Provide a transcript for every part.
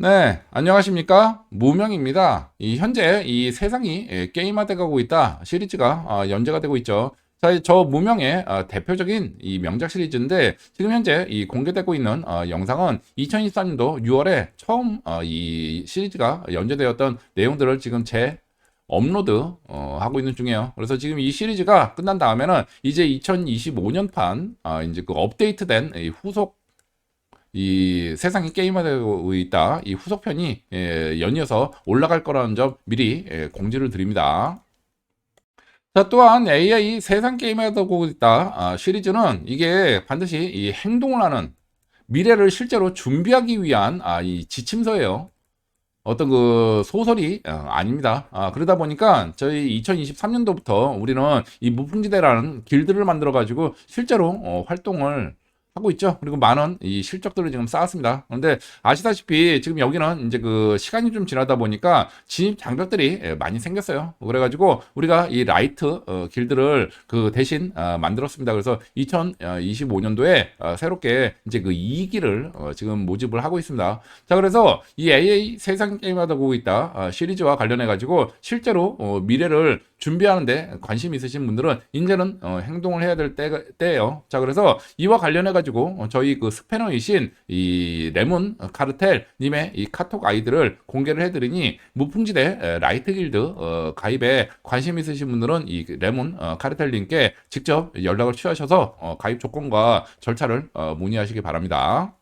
네, 안녕하십니까? 무명입니다. 현재 이 세상이 게임화돼 가고 있다 시리즈가 연재가 되고 있죠. 자, 저 무명의 대표적인 이 명작 시리즈인데 지금 현재 이 공개되고 있는 영상은 2023년도 6월에 처음 이 시리즈가 연재되었던 내용들을 지금 업로드 하고 있는 중이에요. 그래서 지금 이 시리즈가 끝난 다음에는 이제 2025년판 이제 그 업데이트된 이 후속 이 세상이 게임화되고 있다. 이 후속편이 연이어서 올라갈 거라는 점 미리 공지를 드립니다. 자, 또한 AI 세상 게임화되고 있다. 시리즈는 이게 반드시 이 행동을 하는 미래를 실제로 준비하기 위한 이 지침서예요. 어떤 그 소설이 아닙니다. 그러다 보니까 저희 2023년도부터 우리는 이 무풍지대라는 길드를 만들어 가지고 실제로 활동을 하고 있죠. 그리고 많은 이 실적들을 지금 쌓았습니다. 그런데 아시다시피 지금 여기는 이제 그 시간이 좀 지나다 보니까 진입 장벽들이 많이 생겼어요. 그래가지고 우리가 이 라이트 길드를 그 대신 만들었습니다. 그래서 2025년도에 새롭게 이제 그 2기를 지금 모집을 하고 있습니다. 자, 그래서 이 AA 세상 게임하다 보고 있다 시리즈와 관련해 가지고 실제로 미래를 준비하는데 관심 있으신 분들은 이제는 행동을 해야 될 때예요. 자, 그래서 이와 관련해 가지고 저희 그 스패너이신 이 레몬 카르텔 님의 이 카톡 아이디를 공개를 해드리니 무풍지대 라이트 길드 가입에 관심 있으신 분들은 이 레몬 카르텔 님께 직접 연락을 취하셔서 가입 조건과 절차를 문의하시기 바랍니다.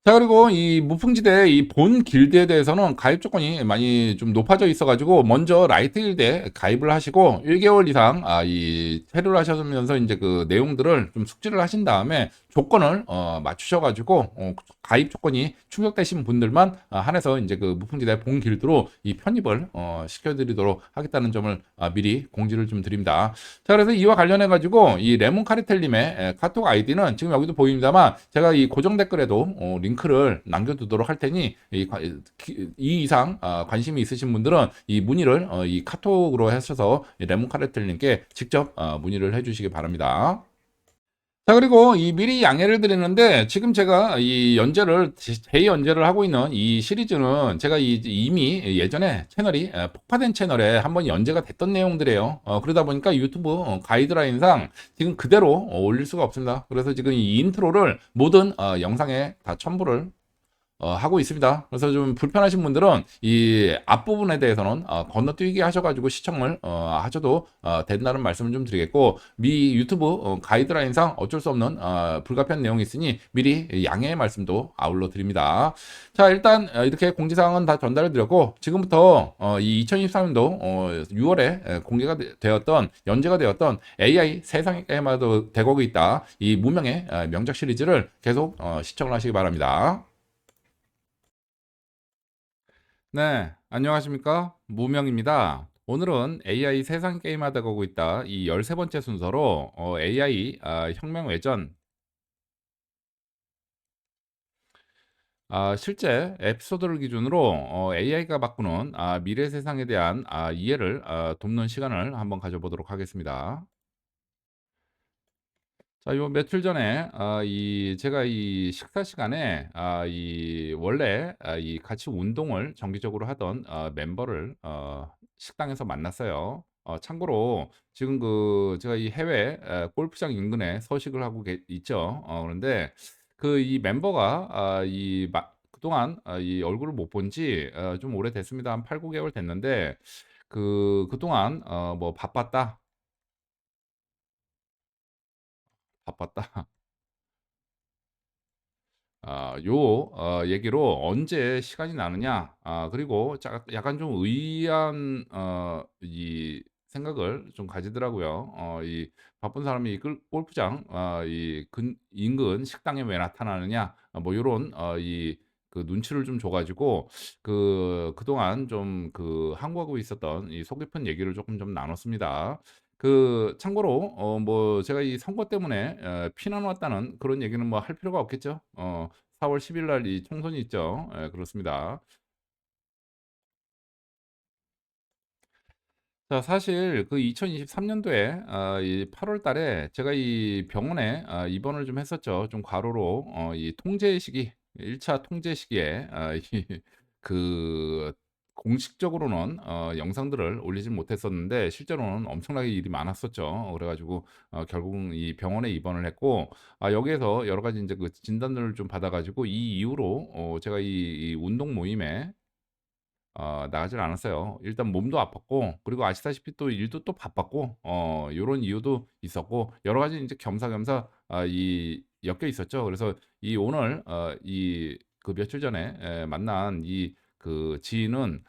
자, 그리고 이 무풍지대 이 본 길드에 대해서는 가입 조건이 많이 좀 높아져 있어가지고 먼저 라이트 길드에 가입을 하시고 1개월 이상 이 체류를 하시면서 이제 그 내용들을 좀 숙지를 하신 다음에 조건을 맞추셔가지고 가입 조건이 충족되신 분들만 한해서 이제 그 무풍지대 본 길드로 이 편입을 시켜드리도록 하겠다는 점을 미리 공지를 좀 드립니다. 자, 그래서 이와 관련해 가지고 이 레몬 카르텔님의 카톡 아이디는 지금 여기도 보입니다만 제가 이 고정 댓글에도 링크를 남겨두도록 할 테니 이 이상 관심이 있으신 분들은 이 문의를 이 카톡으로 하셔서 레몬 카르텔님께 직접 문의를 해주시기 바랍니다. 자, 그리고 이 미리 양해를 드리는데 지금 제가 이 연재를 재연재를 하고 있는 이 시리즈는 제가 이미 예전에 채널이 폭파된 채널에 한번 연재가 됐던 내용들이에요. 그러다 보니까 유튜브 가이드라인상 지금 그대로 올릴 수가 없습니다. 그래서 지금 이 인트로를 모든 영상에 다 첨부를 하고 있습니다. 그래서 좀 불편하신 분들은 이 앞부분에 대해서는 건너뛰기 하셔가지고 시청을 하셔도 된다는 말씀을 좀 드리겠고 미 유튜브 가이드라인상 어쩔 수 없는 불가피한 내용이 있으니 미리 양해의 말씀도 아울러 드립니다. 자, 일단 이렇게 공지사항은 다 전달해 드렸고 지금부터 이 2023년도 6월에 공개가 되었던 연재가 되었던 AI 세상에마도 대거고 있다 이 무명의 명작 시리즈를 계속 시청을 하시기 바랍니다. 네, 안녕하십니까? 무명입니다. 오늘은 AI 세상 게임하다 가고 있다. 이 13번째 순서로 AI 혁명 외전 실제 에피소드를 기준으로 AI가 바꾸는 미래 세상에 대한 이해를 돕는 시간을 한번 가져보도록 하겠습니다. 자, 요 며칠 전에 이 제가 이 식사 시간에 이 원래 이 같이 운동을 정기적으로 하던 멤버를 식당에서 만났어요. 참고로 지금 그 제가 이 해외 골프장 인근에 서식을 하고 있죠. 그런데 그 이 멤버가 그동안 이 얼굴을 못 본지 좀 오래됐습니다. 한 8, 9개월 됐는데 그동안 뭐 바빴다. 얘기로 "언제 시간이 나느냐." 그리고 약간 좀 의아한 이 생각을 좀 가지더라고요. 이 "바쁜 사람이 이 골프장 이 인근 식당에 왜 나타나느냐." 뭐 요런 그 눈치를 좀 줘 가지고 그동안 좀 항구하고 있었던 이 속 깊은 얘기를 조금 좀 나눴습니다. 참고로 뭐 제가 이 선거 때문에 피난 왔다는 그런 얘기는 뭐 할 필요가 없겠죠. 4월 10일 날 이 총선이 있죠. 예, 그렇습니다. 자, 사실 그 2023년도에 이 8월 달에 제가 이 병원에 입원을 좀 했었죠. 좀 과로로 이 통제 시기 1차 통제 시기에 그 공식적으로는 영상들을 올리진 못했었는데 실제로는 엄청나게 일이 많았었죠. 그래 가지고 결국은 이 병원에 입원을 했고, 여기에서 여러 가지 인제 그 진단을 좀 받아 가지고 이 이후로 제가 이 운동 모임에 나가질 않았어요. 일단 몸도 아팠고, 그리고 아시다시피 또 일도 또 바빴고, 요런 이유도 있었고, 여러 가지 인제 겸사겸사 이 엮여 있었죠. 그래서 이 오늘 그 며칠 전에 만난 그 지인은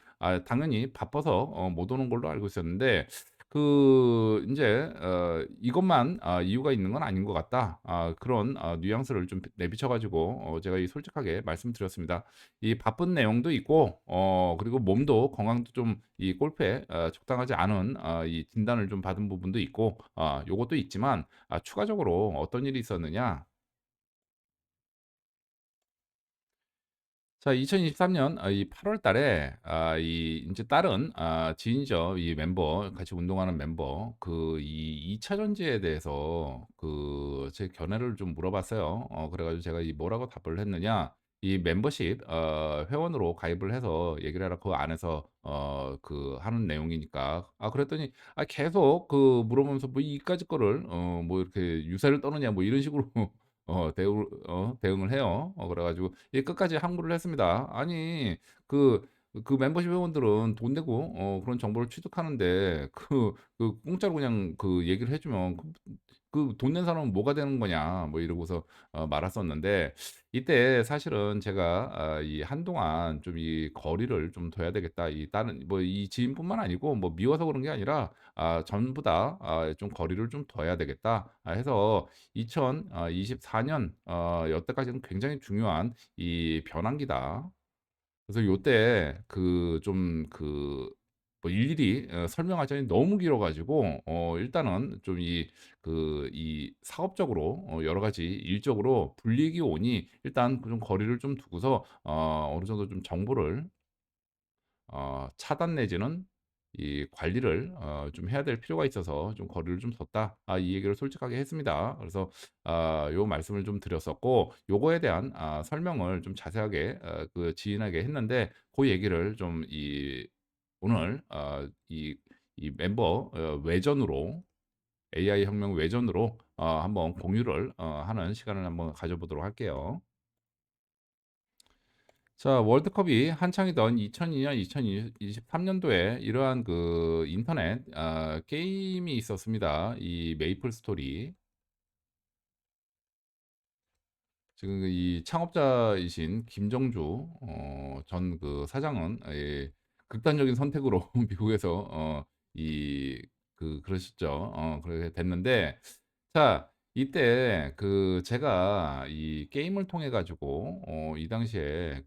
당연히 바빠서 못 오는 걸로 알고 있었는데, 인제 이것만 이유가 있는 건 아닌 것 같다. 그런 뉘앙스를 좀 내비쳐 가지고 제가 솔직하게 말씀드렸습니다. 이 바쁜 내용도 있고, 그리고 몸도 건강도 좀 이 골프에 적당하지 않은 이 진단을 좀 받은 부분도 있고, 요것도 있지만, 추가적으로 어떤 일이 있었느냐. 자, 2023년 이 8월 달에 이 인제 다른 지인이죠. 이 멤버, 같이 운동하는 멤버, 이 2차 전지에 대해서 제 견해를 좀 물어봤어요. 그래 가지고 제가 뭐라고 답을 했느냐, 이 멤버십 회원으로 가입을 해서 얘기를 해라. 그 안에서 하는 내용이니까. 그랬더니 계속 물어보면서 뭐 이까짓 거를 뭐 이렇게 유세를 떠느냐, 뭐 이런 식으로 대응을 해요. 그래 가지고 끝까지 항고를 했습니다. 아니, 그 멤버십 회원들은 돈 내고 그런 정보를 취득하는데, 공짜로 그냥 얘기를 해 주면 돈 낸 사람은 뭐가 되는 거냐, 뭐 이러고서 말았었는데, 이때 사실은 제가 이 한동안 좀 이 거리를 좀 둬야 되겠다. 이 다른 뭐 이 지인뿐만 아니고 뭐 미워서 그런 게 아니라 전부 다 좀 거리를 좀 둬야 되겠다 해서 2024년 여태까지는 굉장히 중요한 이 변환기다. 그래서 요때 뭐 일일이 설명하자니 너무 길어 가지고, 일단은 좀 이 사업적으로 여러 가지 일적으로 불이익이 오니 일단 좀 거리를 좀 두고서 어느 정도 좀 정보를 차단 내지는 이 관리를 좀 해야 될 필요가 있어서 좀 거리를 좀 뒀다. 이 얘기를 솔직하게 했습니다. 그래서 요 말씀을 좀 드렸었고, 요거에 대한 설명을 좀 자세하게 그 지인에게 했는데, 그 얘기를 좀 오늘 이 멤버 외전으로, AI 혁명 외전으로 한번 공유를 하는 시간을 한번 가져보도록 할게요. 자, 월드컵이 한창이던 2002년, 2023 년도에 이러한 인터넷 게임이 있었습니다. 이 메이플 스토리. 지금 이 창업자이신 김정주 전 사장은 극단적인 선택으로 미국에서 그러셨죠. 그렇게 됐는데, 자, 이때 제가 이 게임을 통해 가지고 이 당시에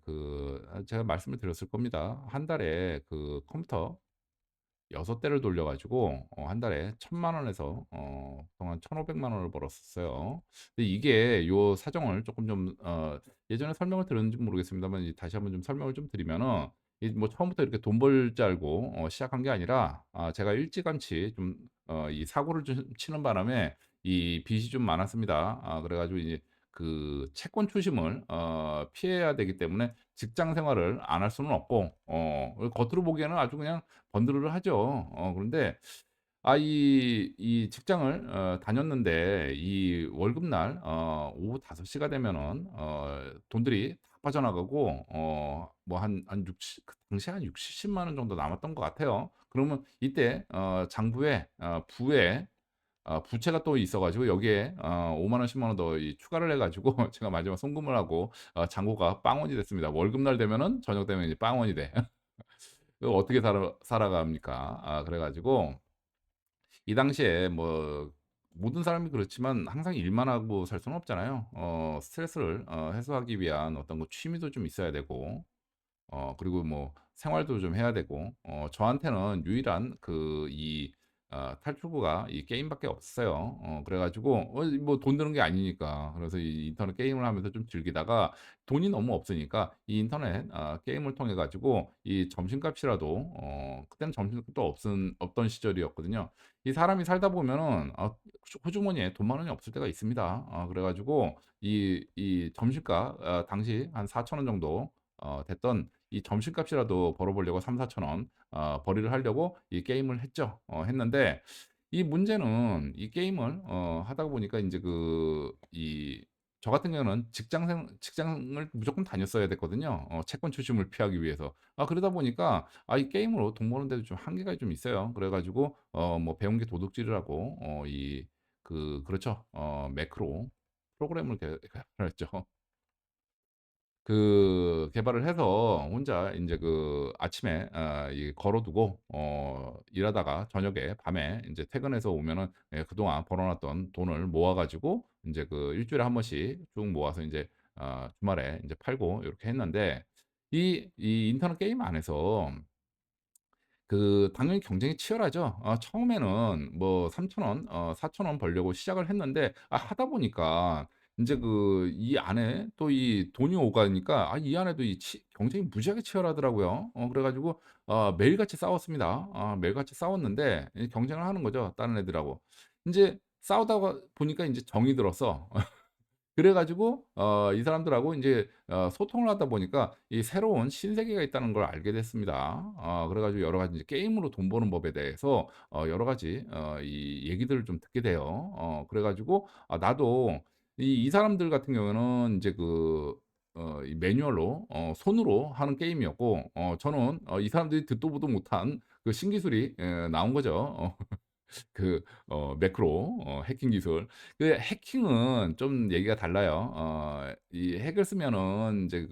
제가 말씀을 드렸을 겁니다. 한 달에 컴퓨터 6 대를 돌려 가지고 한 달에 1,000만 원에서 그동안 1,500만 원을 벌었었어요. 근데 이게 요 사정을 쪼끔 좀 예전에 설명을 드렸는지 모르겠습니다만, 다시 한번 좀 설명을 좀 드리면은, 이 뭐 처음부터 이렇게 돈 벌 줄 알고 시작한 게 아니라, 제가 일찌감치 좀 이 사고를 좀 치는 바람에 이 빚이 좀 많았습니다. 그래 가지고 이제 채권 추심을 피해야 되기 때문에 직장 생활을 안 할 수는 없고, 겉으로 보기에는 아주 그냥 번들을 하죠. 그런데 이 직장을 다녔는데, 이 월급날 오후 5 시가 되면은 돈들이 다 빠져나가고, 뭐 한 60, 그 당시에 한 60-70만 원 정도 남았던 것 같아요. 그러면 이때 장부에 부에 부채가 또 있어 가지고 여기에 5만 원, 10만 원 더 추가를 해 가지고 제가 마지막 송금을 하고 잔고가 빵원이 됐습니다. 월급날 되면은 저녁 되면 이제 빵원이 돼. 그거 어떻게 살아갑니까? 그래 가지고 이 당시에 뭐 모든 사람이 그렇지만 항상 일만 하고 살 수는 없잖아요. 스트레스를 해소하기 위한 어떤 취미도 좀 있어야 되고, 그리고 뭐 생활도 좀 해야 되고, 저한테는 유일한 탈출구가 이 게임밖에 없어요. 그래 가지고 뭐 돈 드는 게 아니니까. 그래서 이 인터넷 게임을 하면서 좀 즐기다가 돈이 너무 없으니까 이 인터넷 게임을 통해 가지고 이 점심값이라도 그때는 점심값도 없던 시절이었거든요. 이 사람이 살다 보면은 호주머니에 돈 많이 없을 때가 있습니다. 그래 가지고 이 점심값 당시 한 4,000원 정도 됐던 이 점심값이라도 벌어 보려고 3,000-4,000원 벌이를 하려고 이 게임을 했죠. 했는데 이 문제는 이 게임을 하다 보니까 인제 저 같은 경우는 직장을 무조건 다녔어야 됐거든요, 채권 추심을 피하기 위해서. 그러다 보니까 이 게임으로 돈 버는 데도 좀 한계가 좀 있어요. 그래 가지고 뭐 배운 게 도둑질이라고 그렇죠. 매크로 프로그램을 개발했죠. 개발을 해서 혼자 인제 아침에 이 걸어 두고 일하다가 저녁에 밤에 인제 퇴근해서 오면은 그동안 벌어 놨던 돈을 모아 가지고 인제 일 주일에 한 번씩 쭉 모아서 인제 주말에 인제 팔고 요렇게 했는데 이 인터넷 게임 안에서 당연히 경쟁이 치열하죠. 처음에는 뭐 3,000원 4,000원 벌려고 시작을 했는데 하다 보니까 인제 이 안에 또 이 돈이 오가니까 이 안에도 이 경쟁이 무지하게 치열하더라고요. 그래 가지고 매일같이 싸웠습니다. 매일같이 싸웠는데 이 경쟁을 하는 거죠, 다른 애들하고. 인제 싸우다가 보니까 인제 정이 들어서 그래 가지고 이 사람들하고 인제 소통을 하다 보니까 이 새로운 신세계가 있다는 걸 알게 됐습니다. 그래 가지고 여러 가지 이제 게임으로 돈 버는 법에 대해서 여러 가지 이 얘기들을 좀 듣게 돼요. 그래 가지고 나도 이 사람들 같은 경우에는 인제 이 매뉴얼로 손으로 하는 게임이었고 저는 이 사람들이 듣도 보도 못한 신기술이 나온 거죠. 매크로 해킹 기술. 해킹은 좀 얘기가 달라요. 이 핵을 쓰면은 인제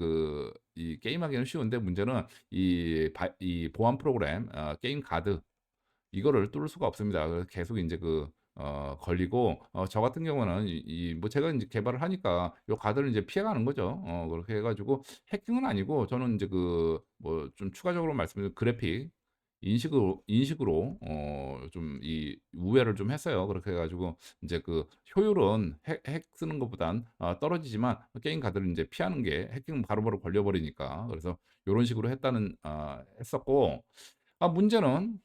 이 게임하기는 쉬운데 문제는 이 보안 프로그램 게임 가드 이거를 뚫을 수가 없습니다. 그래서 계속 인제 걸리고 저 같은 경우는 뭐 제가 인제 개발을 하니까 요 가드를 인제 피해가는 거죠. 그렇게 해 가지고 해킹은 아니고 저는 인제 뭐 좀 추가적으로 말씀드리면 그래픽 인식으로 좀 이 우회를 좀 했어요. 그렇게 해 가지고 인제 효율은 핵 쓰는 것보단 떨어지지만 게임 가드를 인제 피하는 게 해킹 바로바로 걸려 버리니까. 그래서 요런 식으로 했었고 문제는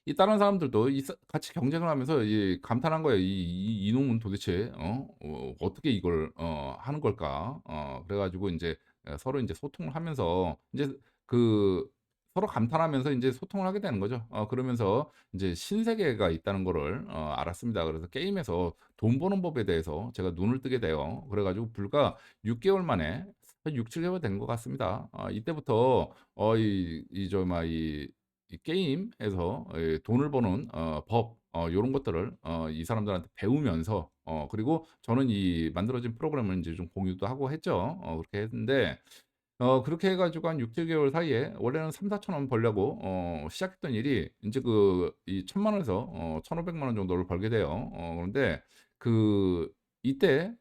이 다른 사람들도 같이 경쟁을 하면서 감탄한 거예요. '이놈은 도대체 어떻게 이걸 하는 걸까?' 그래 가지고 인제 서로 인제 소통을 하면서 인제 그 서로 감탄하면서 인제 소통을 하게 되는 거죠. 그러면서 인제 신세계가 있다는 거를 알았습니다. 그래서 게임에서 돈 버는 법에 대해서 제가 눈을 뜨게 돼요. 그래 가지고 불과 6 개월 만에 한 6-7 개월 된 것 같습니다. 이때부터 이 게임에서 돈을 버는 법 요런 것들을 이 사람들한테 배우면서 그리고 저는 이 만들어진 프로그램을 인제 좀 공유도 하고 했죠. 그렇게 했는데 그렇게 해 가지고 한 6-7 개월 사이에 원래는 3,000-4,000원 벌려고 시작했던 일이 인제 이 1,000만 원에서 1,500만 원 정도를 벌게 돼요. 그런데 이때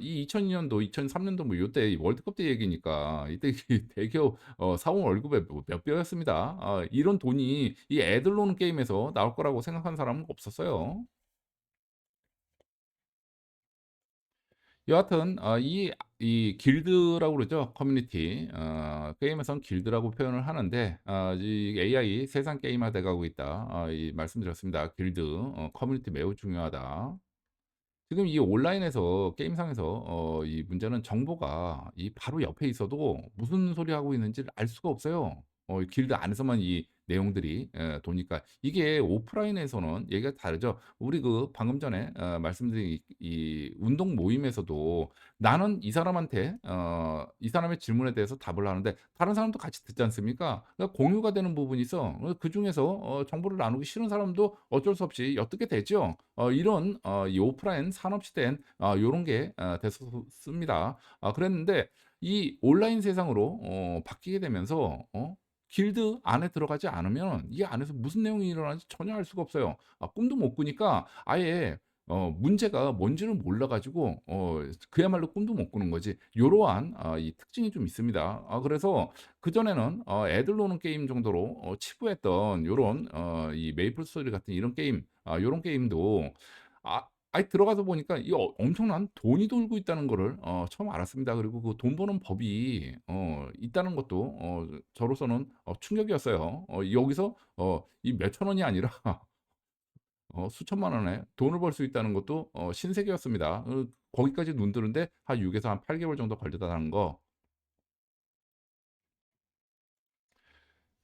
이 2002 년도 2003 년도 뭐 요때 월드컵 때 얘기니까 이때 대기업 사원 월급의 뭐 몇 배였습니다. 이런 돈이 이 애들 노는 게임에서 나올 거라고 생각한 사람은 없었어요. 여하튼 이 길드라고 그러죠. 커뮤니티. 게임에선 길드라고 표현을 하는데 이 AI 세상 게임화돼 가고 있다. 이 말씀드렸습니다. 길드 커뮤니티 매우 중요하다. 지금 이 온라인에서 게임상에서 이 문제는 정보가 이 바로 옆에 있어도 무슨 소리 하고 있는지를 알 수가 없어요. 이 길드 안에서만 이 내용들이 도니까. 이게 오프라인에서는 얘기가 다르죠. 우리 방금 전에 말씀드린 이 운동 모임에서도 나는 이 사람한테 이 사람의 질문에 대해서 답을 하는데 다른 사람도 같이 듣지 않습니까? 그러니까 공유가 되는 부분이 있어. 그중에서 정보를 나누기 싫은 사람도 어쩔 수 없이 엿듣게 되죠. 이런 이 오프라인 산업 시대엔 요런 게 됐었습니다. 그랬는데 이 온라인 세상으로 바뀌게 되면서 길드 안에 들어가지 않으면 이 안에서 무슨 내용이 일어나는지 전혀 알 수가 없어요. 꿈도 못 꾸니까 아예 문제가 뭔지를 몰라 가지고 그야말로 꿈도 못 꾸는 거지. 요러한 이 특징이 좀 있습니다. 그래서 그전에는 애들 노는 게임 정도로 치부했던 요런 이 메이플 스토리 같은 이런 게임, 요런 게임도 아예 들어가서 보니까 이 엄청난 돈이 돌고 있다는 거를 처음 알았습니다. 그리고 그 돈 버는 법이 있다는 것도 저로서는 충격이었어요. 여기서 이 몇천 원이 아니라 수천만 원에 돈을 벌 수 있다는 것도 신세계였습니다. 거기까지 눈뜨는데 한 6 에서 한 8 개월 정도 걸렸다는 거.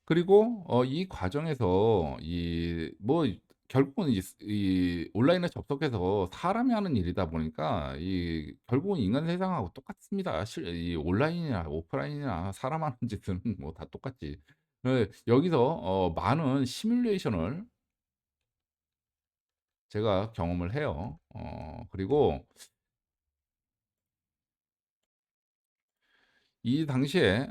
그리고 이 과정에서 결국은 이 온라인에 접속해서 사람이 하는 일이다 보니까 이 결국은 인간 세상하고 똑같습니다. 이 온라인이나 오프라인이나 사람 하는 짓은 뭐 다 똑같지. 예, 여기서 많은 시뮬레이션을 제가 경험을 해요. 그리고 이 당시에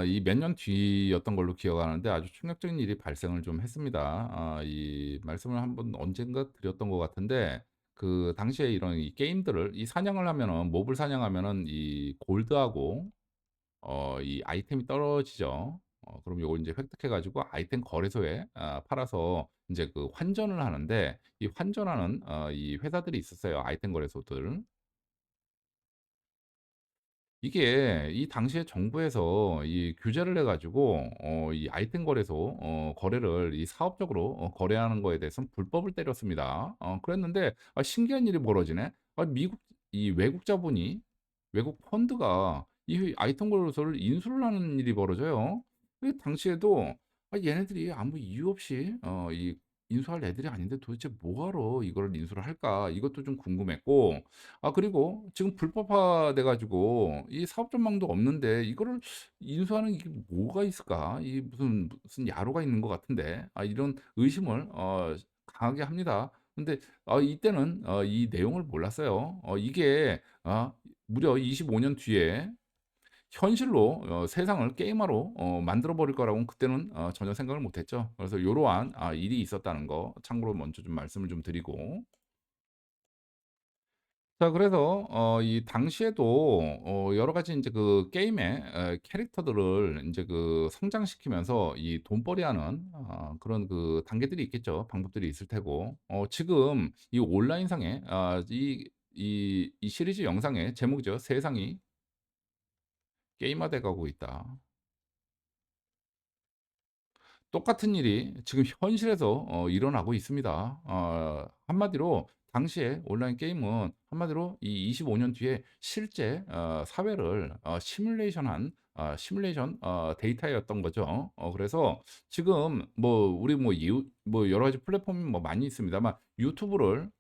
이 몇 년 뒤였던 걸로 기억하는데 아주 충격적인 일이 발생을 좀 했습니다. 이 말씀을 한번 언젠가 드렸던 것 같은데 그 당시에 이런 이 게임들을 이 사냥을 하면은 몹을 사냥하면은 이 골드하고 이 아이템이 떨어지죠. 그럼 요걸 인제 획득해 가지고 아이템 거래소에 팔아서 인제 그 환전을 하는데 이 환전하는 이 회사들이 있었어요, 아이템 거래소들. 이게 이 당시에 정부에서 이 규제를 해 가지고 이 아이템 거래소 거래를 이 사업적으로 거래하는 거에 대해서는 불법을 때렸습니다. 그랬는데 신기한 일이 벌어지네. 미국 이 외국 자본이 외국 펀드가 이 아이템 거래소를 인수를 하는 일이 벌어져요. 그 당시에도 얘네들이 아무 이유 없이 이 인수할 애들이 아닌데 도대체 뭐하러 이거를 인수를 할까? 이것도 좀 궁금했고 그리고 지금 불법화돼 가지고 이 사업 전망도 없는데 이거를 인수하는 이게 뭐가 있을까? 이 무슨 야로가 있는 것 같은데 이런 의심을 강하게 합니다. 근데 이때는 이 내용을 몰랐어요. 이게 무려 25년 뒤에 현실로 세상을 게임화로 만들어 버릴 거라고는 그때는 전혀 생각을 못 했죠. 그래서 요러한 일이 있었다는 거 참고로 먼저 좀 말씀을 좀 드리고 자 그래서 이 당시에도 여러 가지 인제 그 게임의 캐릭터들을 인제 그 성장시키면서 이 돈벌이하는 그런 그 단계들이 있겠죠. 방법들이 있을 테고 지금 이 온라인상에 이 시리즈 영상의 제목이죠. "세상이 게임화돼 가고 있다." 똑같은 일이 지금 현실에서 일어나고 있습니다. 한마디로 당시에 온라인 게임은 한마디로 이 25년 뒤에 실제 사회를 시뮬레이션 데이터였던 거죠. 그래서 지금 우리 여러 가지 플랫폼이 많이 있습니다만 유튜브를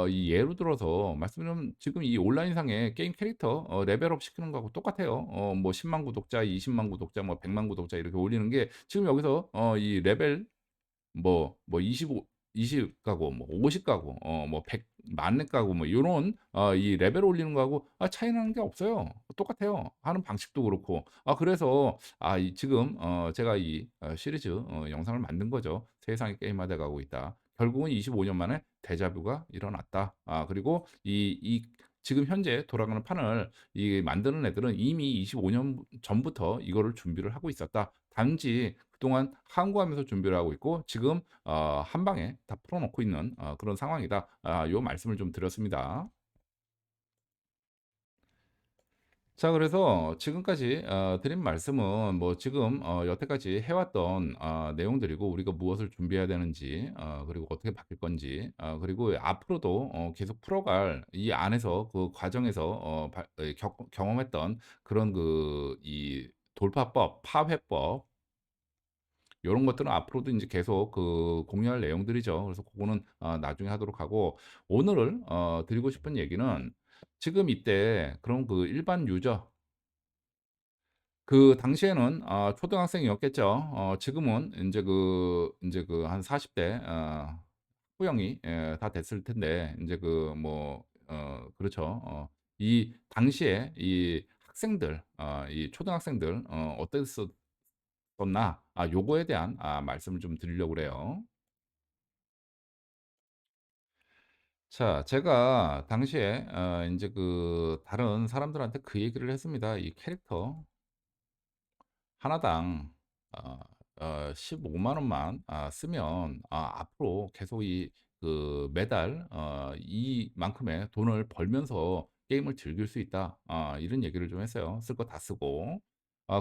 이 예로 들어서 말씀드리면 지금 이 온라인상의 게임 캐릭터 레벨업 시키는 거하고 똑같아요. 10만 구독자, 20만 구독자, 100만 구독자 이렇게 올리는 게 지금 여기서 이 레벨 25 20 가고 50 가고 100 만렙 가고 요런 이 레벨 올리는 거하고 차이 나는 게 없어요. 똑같아요. 하는 방식도 그렇고. 그래서 지금 제가 이 시리즈 영상을 만든 거죠. "세상이 게임화돼 가고 있다. 결국은 25년 만에 데자뷰가 일어났다." 그리고 지금 현재 돌아가는 판을 만드는 애들은 이미 25년 전부터 이거를 준비를 하고 있었다. 단지 그동안 항구하면서 준비를 하고 있고 지금 한 방에 다 풀어 놓고 있는 그런 상황이다. 요 말씀을 좀 드렸습니다. 자 그래서 지금까지 드린 말씀은 지금 여태까지 해 왔던 내용들이고 우리가 무엇을 준비해야 되는지 그리고 어떻게 바뀔 건지 그리고 앞으로도 계속 풀어갈 이 안에서 그 과정에서 경험했던 그런 이 돌파법, 파회법 요런 것들은 앞으로도 인제 계속 공유할 내용들이죠. 그래서 고거는 나중에 하도록 하고 오늘 드리고 싶은 얘기는 지금 이때 그런 그 일반 유저 그 당시에는 초등학생이었겠죠. 지금은 인제 한 40대 후형이 다 됐을 텐데 인제 그렇죠. 이 당시에 이 학생들 이 초등학생들 어땠었나 요거에 대한 말씀을 좀 드리려고 그래요. 자, 제가 당시에 인제 다른 사람들한테 그 얘기를 했습니다. 이 캐릭터 하나당 어 15만 원만 쓰면 앞으로 계속 매달 이만큼의 돈을 벌면서 게임을 즐길 수 있다. 이런 얘기를 좀 했어요. 쓸 거 다 쓰고.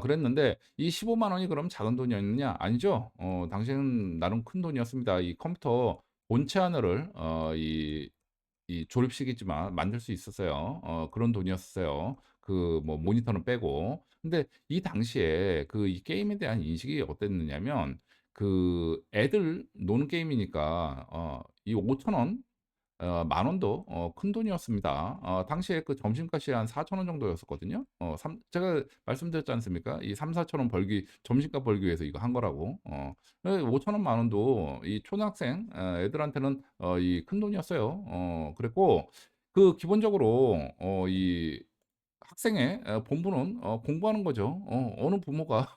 그랬는데 이 15만 원이 그럼 작은 돈이었느냐? 아니죠. 당시에는 나름 큰 돈이었습니다. 이 컴퓨터 본체 하나를 조립식이지만 만들 수 있었어요. 그런 돈이었어요. 뭐 모니터는 빼고. 근데 이 당시에 이 게임에 대한 인식이 어땠느냐면 애들 노는 게임이니까 이 5,000원 10,000원도 큰 돈이었습니다. 당시에 점심값이 한 4,000원 정도였었거든요. 제가 말씀드렸지 않습니까? 이 3,000-4,000원 벌기 점심값 벌기 위해서 이거 한 거라고. 5,000원 10,000원도 이 초등학생 애들한테는 이 큰돈이었어요. 그랬고 기본적으로 이 학생의 본분은 공부하는 거죠. 어느 부모가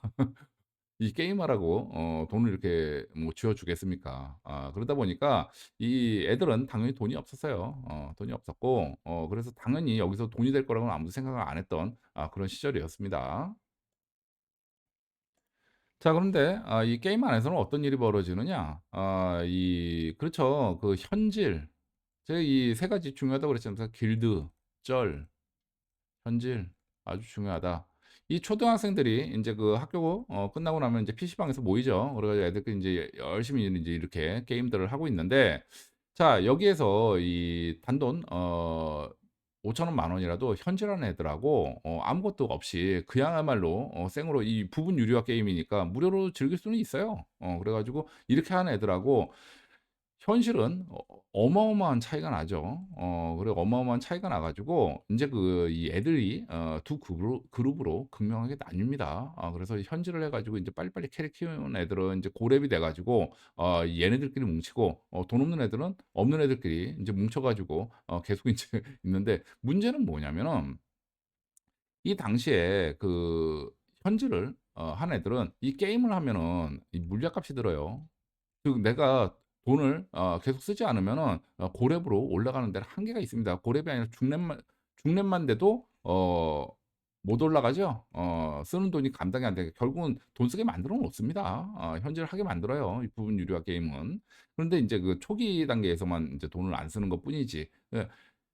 이 게임하라고 돈을 이렇게 뭐 쥐어 주겠습니까? 그러다 보니까 이 애들은 당연히 돈이 없었어요. 돈이 없었고 그래서 당연히 여기서 돈이 될 거라고는 아무도 생각을 안 했던 그런 시절이었습니다. 자, 그런데 이 게임 안에서는 어떤 일이 벌어지느냐? 그렇죠. 현질. 제가 이 세 가지 중요하다고 그랬잖아요. 길드, 쩔, 현질 아주 중요하다. 이 초등학생들이 인제 학교 끝나고 나면 인제 PC방에서 모이죠. 그래 가지고 애들끼리 인제 열심히 인제 이렇게 게임들을 하고 있는데, 자, 여기에서 이 단돈 5,000원, 만 원이라도 현질하는 애들하고 아무것도 없이 그야말로 생으로 이 부분 유료화 게임이니까 무료로 즐길 수는 있어요. 그래 가지고 이렇게 하는 애들하고 현실은 어마어마한 차이가 나죠. 그리고 어마어마한 차이가 나 가지고 인제 이 애들이 두 그룹으로 극명하게 나뉩니다. 그래서 현질을 해 가지고 인제 빨리빨리 캐릭 키우는 애들은 인제 고렙이 돼 가지고 얘네들끼리 뭉치고 돈 없는 애들은 없는 애들끼리 인제 뭉쳐 가지고 계속 인제 있는데, 문제는 뭐냐면은 이 당시에 현질을 한 애들은 이 게임을 하면은 이 물약값이 들어요. 내가 돈을 계속 쓰지 않으면은 고렙으로 올라가는 데는 한계가 있습니다. 고렙이 아니라 중렙만 돼도 못 올라가죠. 쓰는 돈이 감당이 안 되게 결국은 돈 쓰게 만들어 놓습니다. 현질하게 만들어요, 이 부분 유료화 게임은. 그런데 인제 초기 단계에서만 인제 돈을 안 쓰는 것뿐이지. 예.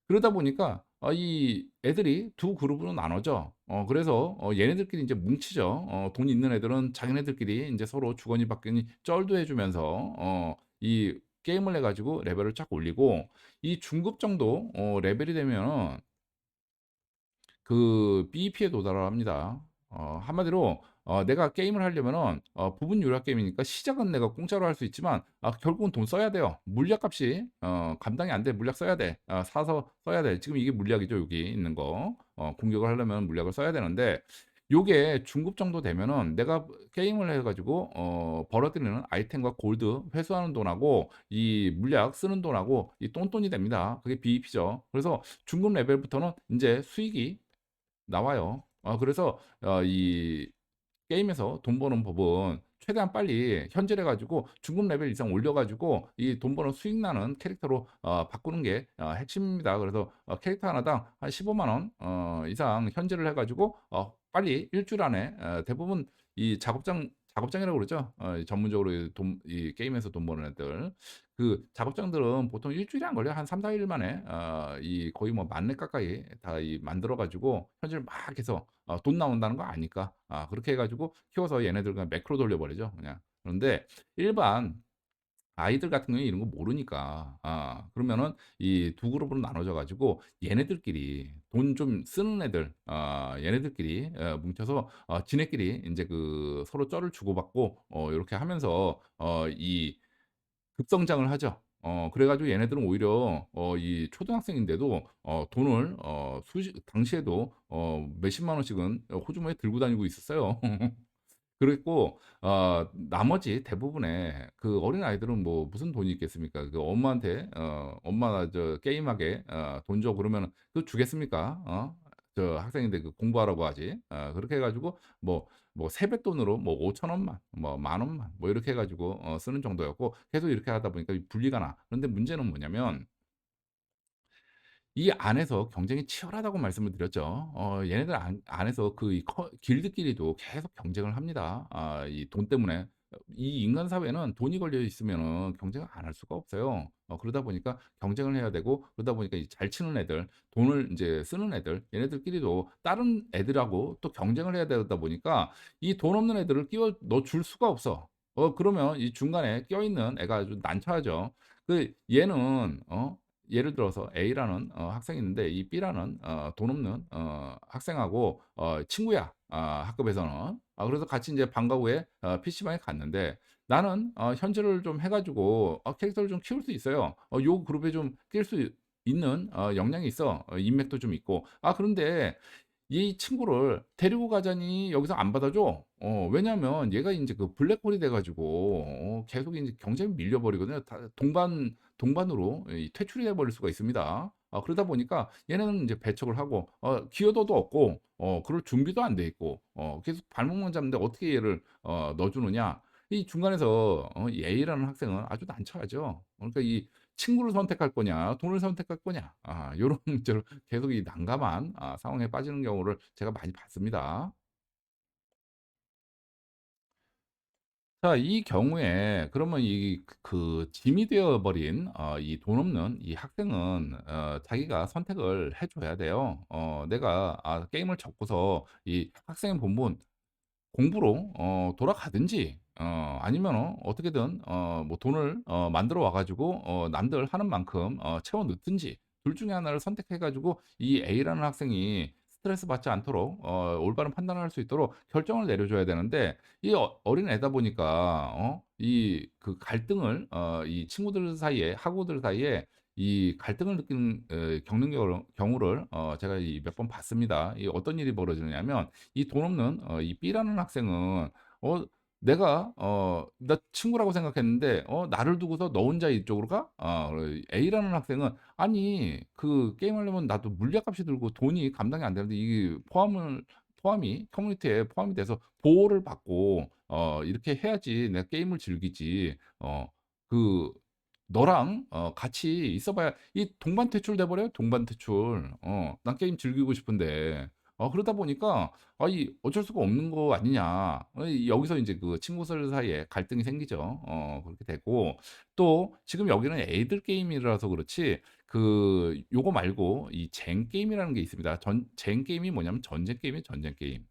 그러다 보니까 이 애들이 두 그룹으로 나눠져. 그래서 얘네들끼리 인제 뭉치죠. 돈 있는 애들은 자기네들끼리 인제 서로 주거니 받거니 쩔도 해 주면서 이 게임을 해 가지고 레벨을 쫙 올리고, 이 중급 정도 레벨이 되면은 BEP에 도달을 합니다. 한마디로 내가 게임을 하려면은 부분 요약 게임이니까 시작은 내가 공짜로 할 수 있지만 결국은 돈 써야 돼요. 물약값이 감당이 안 돼. 물약 써야 돼. 사서 써야 돼. 지금 이게 물약이죠, 여기 있는 거. 공격을 하려면 물약을 써야 되는데, 요게 중급 정도 되면은 내가 게임을 해 가지고 벌어들이는 아이템과 골드 회수하는 돈하고 이 물약 쓰는 돈하고 이 똔똔이 됩니다. 그게 BEP죠. 그래서 중급 레벨부터는 인제 수익이 나와요. 그래서 이 게임에서 돈 버는 법은 최대한 빨리 현질해 가지고 중급 레벨 이상 올려 가지고 이 돈 버는 수익 나는 캐릭터로 바꾸는 게 핵심입니다. 그래서 캐릭터 하나당 한 15만 원 이상 현질을 해 가지고 빨리 일 주일 안에 대부분 이 작업장이라고 그러죠. 전문적으로 이 게임에서 돈 버는 애들. 작업장들은 보통 일 주일이 안 걸려요. 한 3-4일 만에 거의 뭐 만렙 가까이 다 만들어 가지고 현질 막 해서 돈 나온다는 거 아니까 그렇게 해 가지고 키워서 얘네들 그냥 매크로 돌려 버리죠, 그냥. 그런데 일반 아이들 같은 경우에 이런 거 모르니까 그러면은 이 두 그룹으로 나눠져 가지고 얘네들끼리 돈 좀 쓰는 애들, 얘네들끼리 뭉쳐서 지네끼리 인제 서로 쩔을 주고받고 요렇게 하면서 이 급성장을 하죠. 그래 가지고 얘네들은 오히려 이 초등학생인데도 돈을 수십 당시에도 몇십만 원씩은 호주머니에 들고 다니고 있었어요. 그랬고 나머지 대부분의 어린아이들은 뭐 무슨 돈이 있겠습니까? 엄마한테 "엄마 게임하게 돈 줘." 그러면은 주겠습니까? 학생인데 공부하라고 하지. 그렇게 해 가지고 세뱃돈으로 5천 원만 만 원만 이렇게 해 가지고 쓰는 정도였고, 계속 이렇게 하다 보니까 이 분리가 나. 그런데 문제는 뭐냐면 이 안에서 경쟁이 치열하다고 말씀을 드렸죠. 얘네들 안에서 그 이 길드끼리도 계속 경쟁을 합니다. 이 돈 때문에. 이 인간 사회는 돈이 걸려 있으면은 경쟁을 안 할 수가 없어요. 그러다 보니까 경쟁을 해야 되고, 그러다 보니까 이 잘 치는 애들, 돈을 인제 쓰는 애들, 얘네들끼리도 다른 애들하고 또 경쟁을 해야 되다 보니까 이 돈 없는 애들을 끼워 넣어 줄 수가 없어. 그러면 이 중간에 껴있는 애가 아주 난처하죠. 얘는 예를 들어서 A라는 학생이 있는데, 이 B라는 돈 없는 학생하고 친구야. 학급에서는. 그래서 같이 인제 방과 후에 PC방에 갔는데, 나는 현질을 좀 해 가지고 캐릭터를 좀 키울 수 있어요. 요 그룹에 좀 낄 수 있는 역량이 있어. 인맥도 좀 있고. 그런데 이 친구를 데리고 가자니 여기서 안 받아줘. 왜냐면 얘가 인제 그 블랙홀이 돼 가지고 계속 인제 경쟁이 밀려 버리거든요. 다 동반으로 이 퇴출이 돼 버릴 수가 있습니다. 그러다 보니까 얘네는 인제 배척을 하고 기여도도 없고 그럴 준비도 안 돼 있고 계속 발목만 잡는데 어떻게 얘를 넣어 주느냐. 이 중간에서 이 A라는 학생은 아주 난처하죠. 그러니까 이 친구를 선택할 거냐, 돈을 선택할 거냐. 요런 문제로 계속 이 난감한 상황에 빠지는 경우를 제가 많이 봤습니다. 자, 이 경우에 그러면 이 짐이 되어 버린 이 돈 없는 이 학생은 자기가 선택을 해 줘야 돼요. 내가 게임을 접고서 이 학생의 본분 공부로 돌아가든지, 아니면은 어떻게든 뭐 돈을 만들어 와 가지고 남들 하는 만큼 채워 넣든지, 둘 중에 하나를 선택해 가지고 이 A라는 학생이 스트레스 받지 않도록 올바른 판단을 할 수 있도록 결정을 내려 줘야 되는데, 이 어린 애다 보니까 이 갈등을 이 친구들 사이에, 학우들 사이에 이 갈등을 겪는 경우를 제가 이 몇 번 봤습니다. 이 어떤 일이 벌어지느냐면, 이 돈 없는 이 B라는 학생은 어 내가 나 친구라고 생각했는데 나를 두고서 "너 혼자 이쪽으로 가?" A라는 학생은 "아니 그 게임하려면 나도 물약값이 들고 돈이 감당이 안 되는데, 이게 포함이 커뮤니티에 포함이 돼서 보호를 받고 이렇게 해야지 내가 게임을 즐기지. 그 너랑 같이 있어 봐야 이 동반 퇴출돼 버려요, 동반 퇴출. 난 게임 즐기고 싶은데. 그러다 보니까 이 어쩔 수가 없는 거 아니냐. 이 여기서 인제 그 친구들 사이에 갈등이 생기죠. 그렇게 되고, 또 지금 여기는 애들 게임이라서 그렇지, 요거 말고 이 젠 게임이라는 게 있습니다. 젠 게임이 뭐냐면 전쟁 게임이에요, 전쟁 게임.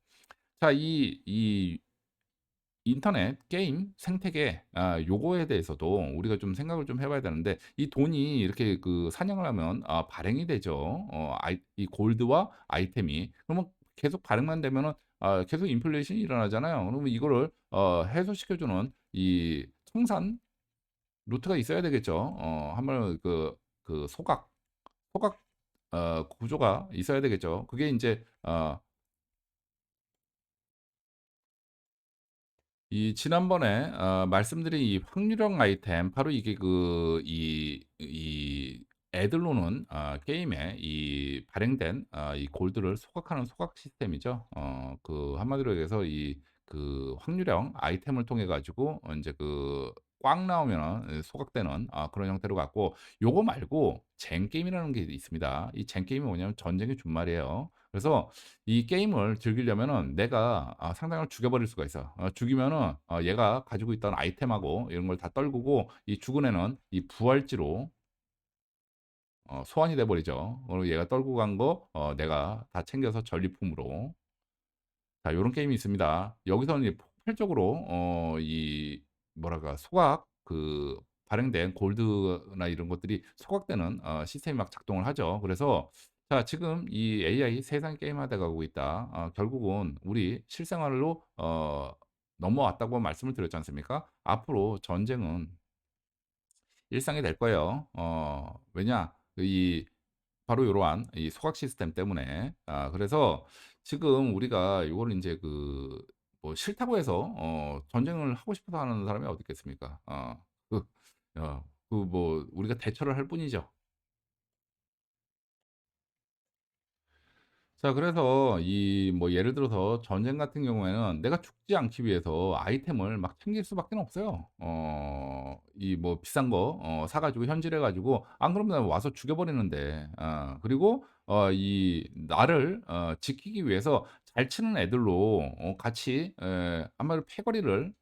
자, 이 인터넷 게임 생태계, 요거에 대해서도 우리가 좀 생각을 좀 해 봐야 되는데, 이 돈이 이렇게 사냥을 하면 발행이 되죠. 이 골드와 아이템이. 그러면 계속 발행만 되면은 계속 인플레이션이 일어나잖아요. 그러면 이거를 해소시켜 주는 이 청산 루트가 있어야 되겠죠. 한번 소각 구조가 있어야 되겠죠. 그게 인제 이 지난번에 말씀드린 이 확률형 아이템, 바로 이게 이 애들로는 게임에 이 발행된 이 골드를 소각하는 소각 시스템이죠. 한마디로 얘기해서 이 확률형 아이템을 통해 가지고 인제 꽉 나오면은 소각되는 그런 형태로 갖고, 요거 말고 젠 게임이라는 게 있습니다. 이 젠 게임이 뭐냐면 전쟁의 준말이에요. 그래서 이 게임을 즐기려면은 내가 상대방을 죽여버릴 수가 있어. 죽이면은 얘가 가지고 있던 아이템하고 이런 걸 다 떨구고, 이 죽은 애는 이 부활지로 소환이 돼 버리죠. 그리고 얘가 떨고 간 거 내가 다 챙겨서 전리품으로. 자, 요런 게임이 있습니다. 여기서는 이제 폭발적으로 이 뭐랄까 소각, 발행된 골드나 이런 것들이 소각되는 시스템이 막 작동을 하죠. 그래서 자, 지금 이 AI 세상이 게임화돼 가고 있다. 결국은 우리 실생활로 넘어왔다고 말씀을 드렸지 않습니까? 앞으로 전쟁은 일상이 될 거예요. 왜냐? 바로 요러한 이 소각 시스템 때문에. 그래서 지금 우리가 요거를 인제 뭐 싫다고 해서 전쟁을 하고 싶어서 하는 사람이 어디 있겠습니까? 그 뭐 우리가 대처를 할 뿐이죠. 자, 그래서 이 뭐 예를 들어서 전쟁 같은 경우에는 내가 죽지 않기 위해서 아이템을 막 챙길 수밖에 없어요. 이 뭐 비싼 거 사 가지고 현질해 가지고 안 그러면 와서 죽여 버리는데. 그리고 이 나를 지키기 위해서 잘 치는 애들로 같이 한마디로 패거리를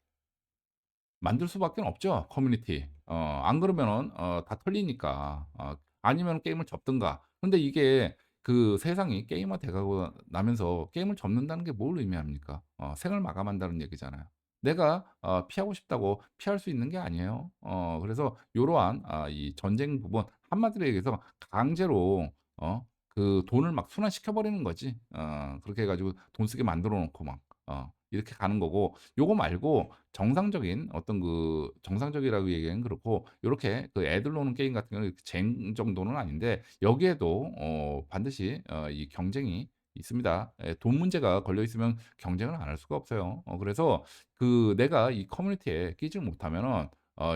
만들 수밖에 없죠, 커뮤니티. 안 그러면은 다 털리니까. 아니면 게임을 접든가. 근데 이게 그 세상이 게임화돼 가고 나면서 게임을 접는다는 게 뭘 의미합니까? 생을 마감한다는 얘기잖아요. 내가 피하고 싶다고 피할 수 있는 게 아니에요. 그래서 요러한 이 전쟁 부분 한마디로 얘기해서 강제로 그 돈을 막 순환시켜 버리는 거지. 그렇게 해 가지고 돈 쓰게 만들어 놓고 막 이렇게 가는 거고, 요거 말고 정상적인 어떤 그 정상적이라고 얘기하기는 그렇고 요렇게 그 애들 노는 게임 같은 경우는 쟁 정도는 아닌데 여기에도 반드시 이 경쟁이 있습니다. 예, 돈 문제가 걸려 있으면 경쟁을 안 할 수가 없어요. 그래서 그 내가 이 커뮤니티에 끼지를 못하면은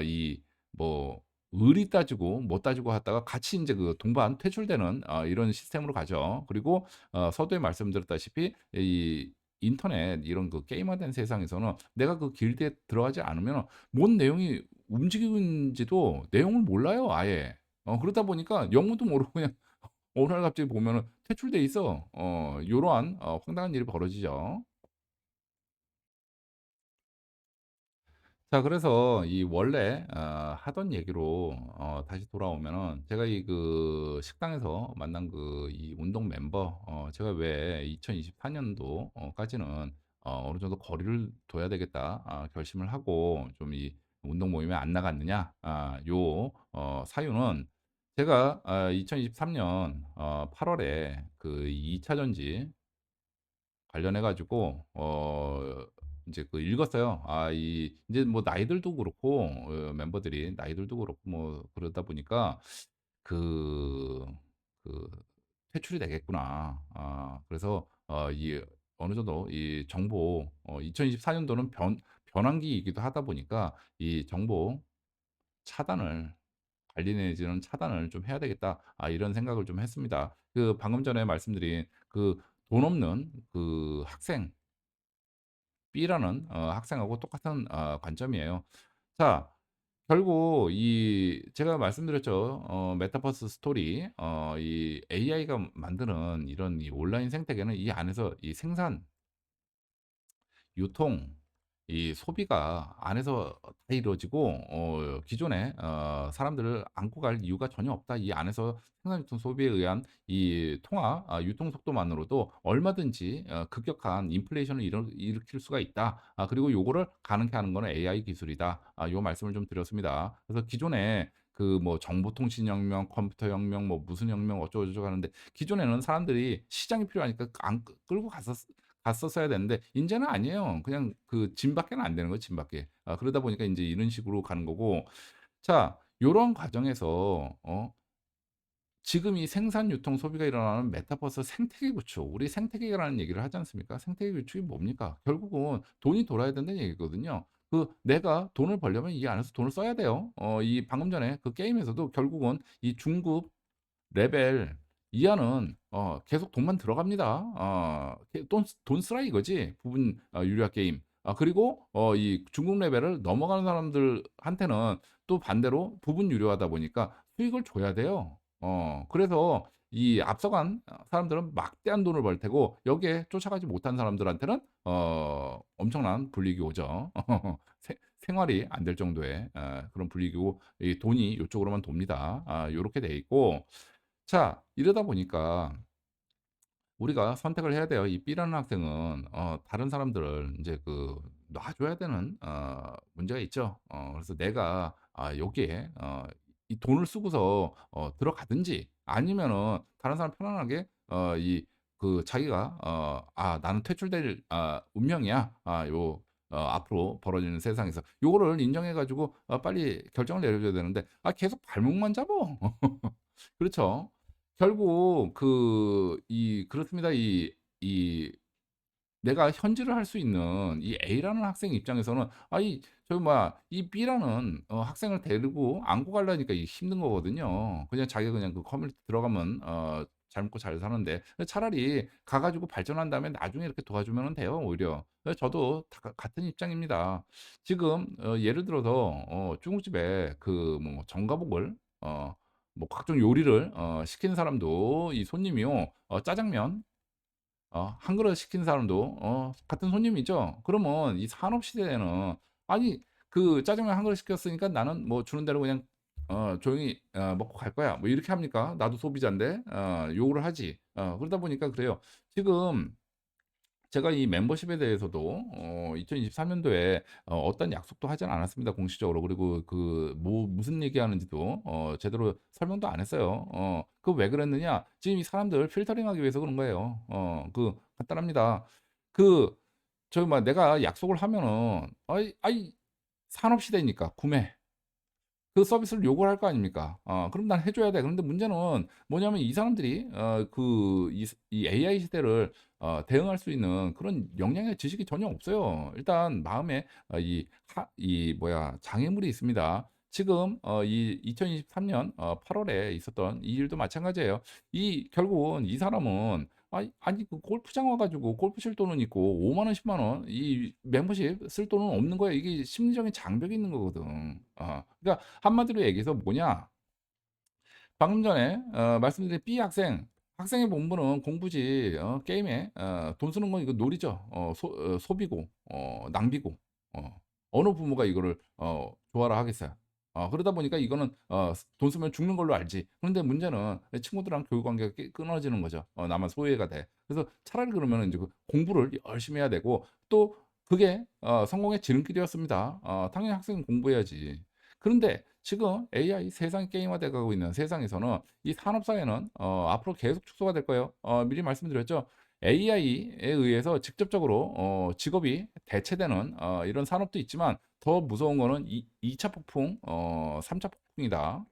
이 뭐 의리 따지고 못 따지고 하다가 같이 인제 그 동반 퇴출되는 이런 시스템으로 가죠. 그리고 서두에 말씀드렸다시피 이 인터넷 이런 그 게임화된 세상에서는 내가 그 길드에 들어가지 않으면 뭔 내용이 움직이고 있는지도 내용을 몰라요, 아예. 그러다 보니까 영문도 모르고 그냥 어느 날 갑자기 보면은 퇴출돼 있어. 요러한 황당한 일이 벌어지죠. 자, 그래서 이 원래 하던 얘기로 다시 돌아오면은 제가 이 그 식당에서 만난 그 이 운동 멤버, 제가 왜 2024 년도 까지는 어느 정도 거리를 둬야 되겠다 결심을 하고 좀 이 운동 모임에 안 나갔느냐. 요 사유는 제가 2023년 8 월에 그 2차 전지 관련해 가지고 인제 그 읽었어요. 이 인제 뭐 나이들도 그렇고 멤버들이 나이들도 그렇고 뭐 그러다 보니까 그 그 '퇴출이 되겠구나.' 그래서 이 어느 정도 이 정보 2024 년도는 변환기이기도 하다 보니까 이 정보 차단을 관리 내지는 차단을 좀 해야 되겠다. 이런 생각을 좀 했습니다. 그 방금 전에 말씀드린 그 돈 없는 그 학생 B라는 학생하고 똑같은 관점이에요. 자, 결국 이 제가 말씀드렸죠. 메타버스 스토리 이 AI가 만드는 이런 이 온라인 생태계는 이 안에서 이 생산, 유통, 이 소비가 안에서 다 이루어지고 기존에 사람들을 안고 갈 이유가 전혀 없다. 이 안에서 생산, 유통, 소비에 의한 이 통화, 유통 속도만으로도 얼마든지 급격한 인플레이션을 일으킬 수가 있다. 그리고 요거를 가능케 하는 거는 AI 기술이다. 요 말씀을 좀 드렸습니다. 그래서 기존에 그 뭐 정보통신혁명, 컴퓨터혁명, 뭐 무슨 혁명 어쩌고저쩌고 하는데 기존에는 사람들이 시장이 필요하니까 안 끌고 갔었어야 되는데 인제는 아니에요. 그냥 그 짐 밖에는 안 되는 거예요, 짐 밖에. 그러다 보니까 인제 이런 식으로 가는 거고, 자, 요런 과정에서 지금 이 생산, 유통, 소비가 일어나는 메타버스 생태계 구축, 우리 생태계라는 얘기를 하지 않습니까? 생태계 구축이 뭡니까? 결국은 돈이 돌아야 된다는 얘기거든요. 그 내가 돈을 벌려면 이 안에서 돈을 써야 돼요. 이 방금 전에 그 게임에서도 결국은 이 중급 레벨 이하는 계속 돈만 들어갑니다. 돈 쓰라 이거지. 부분 유료 게임. 그리고 이 중급 레벨을 넘어가는 사람들한테는 또 반대로 부분 유료하다 보니까 수익을 줘야 돼요. 그래서 이 앞서간 사람들은 막대한 돈을 벌 테고 여기에 쫓아가지 못한 사람들한테는 엄청난 불이익이 오죠. 생활이 안 될 정도의 그런 불이익이고 이 돈이 요쪽으로만 돕니다. 요렇게 돼 있고, 자, 이러다 보니까 우리가 선택을 해야 돼요. 이 B라는 학생은 다른 사람들을 인제 그 놔 줘야 되는 문제가 있죠. 그래서 내가 여기에 이 돈을 쓰고서 들어가든지 아니면은 다른 사람 편안하게 이 그 자기가 나는 퇴출될 운명이야. 앞으로 벌어지는 세상에서 요거를 인정해 가지고 빨리 결정을 내려줘야 되는데 계속 발목만 잡어. 그렇죠. 결국 그렇습니다. 이 내가 현질을 할 수 있는 이 A라는 학생 입장에서는 이 저기 뭐야 이 B라는 학생을 데리고 안고 가려니까 이게 힘든 거거든요. 그냥 자기가 그냥 그 커뮤니티 들어가면 잘 먹고 잘 사는데. 차라리 가 가지고 발전한 다음에 나중에 이렇게 도와주면 돼요, 오히려. 저도 다 같은 입장입니다. 지금 예를 들어서 중국집에 그 뭐 전가복을 뭐 각종 요리를 시키는 사람도 이 손님이요. 짜장면 한 그릇 시킨 사람도 같은 손님이죠. 그러면 이 산업 시대에는 아니 그 짜장면 한 그릇 시켰으니까 나는 뭐 주는 대로 그냥 조용히 먹고 갈 거야. 뭐 이렇게 합니까? 나도 소비자인데 요구를 하지. 그러다 보니까 그래요. 지금 제가 이 멤버십에 대해서도 2023년도에 어떤 약속도 하진 않았습니다, 공식적으로. 그리고 그 뭐 무슨 얘기하는지도 제대로 설명도 안 했어요. 그 왜 그랬느냐? 지금 이 사람들 필터링하기 위해서 그런 거예요. 간단합니다. 그 저기 막 내가 약속을 하면은 아이 산업 시대니까 구매. 그 서비스를 요구를 할 거 아닙니까? 그럼 난 해 줘야 돼. 그런데 문제는 뭐냐면 이 사람들이 이 AI 시대를 대응할 수 있는 그런 역량의 지식이 전혀 없어요. 일단 마음에 이 뭐야 장애물이 있습니다. 지금 이 2023년 8 월에 있었던 이 일도 마찬가지예요. 이 결국은 이 사람은 아니 그 골프장 와 가지고 골프 칠 돈은 있고 5만 원, 10만 원 이 멤버십 쓸 돈은 없는 거야. 이게 심리적인 장벽이 있는 거거든. 그러니까 한마디로 얘기해서 뭐냐? 방금 전에 말씀드린 B 학생, 학생의 본분은 공부지 게임에 돈 쓰는 건 이거 놀이죠. 소비고 낭비고 어느 부모가 이거를 좋아라 하겠어요. 그러다 보니까 이거는 돈 쓰면 죽는 걸로 알지. 그런데 문제는 내 친구들이랑 교육 관계가 끊어지는 거죠. 나만 소외가 돼. 그래서 차라리 그러면 이제 그 공부를 열심히 해야 되고 또 그게 성공의 지름길이었습니다. 당연히 학생은 공부해야지. 그런데 지금 AI 세상이 게임화돼 가고 있는 세상에서는 이 산업 사회는 앞으로 계속 축소가 될 거예요. 미리 말씀드렸죠. AI에 의해서 직접적으로 직업이 대체되는 이런 산업도 있지만 더 무서운 거는 2차 폭풍, 3차 폭풍이다.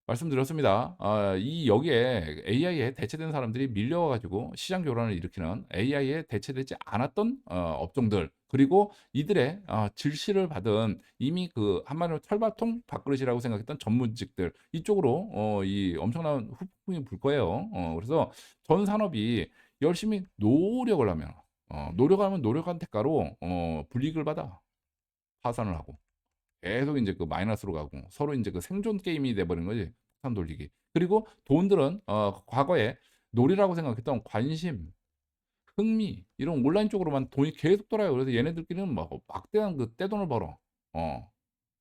말씀드렸습니다. 이 여기에 AI에 대체된 사람들이 밀려와 가지고 시장 교란을 일으키는 AI에 대체되지 않았던 업종들 그리고 이들의 질시를 받은 이미 그 한마디로 털바통 밥그릇이라고 생각했던 전문직들 이쪽으로 이 엄청난 후폭풍이 불 거예요. 그래서 전 산업이 열심히 노력을 하면 노력하면 노력한 대가로 불이익을 받아 파산을 하고. 계속 인제 그 마이너스로 가고 서로 인제 그 생존 게임이 돼 버린 거지. 폭탄 돌리기. 그리고 돈들은 과거에 놀이라고 생각했던 관심, 흥미 이런 온라인 쪽으로만 돈이 계속 돌아요. 그래서 얘네들끼리는 막 막대한 그 떼돈을 벌어. 어.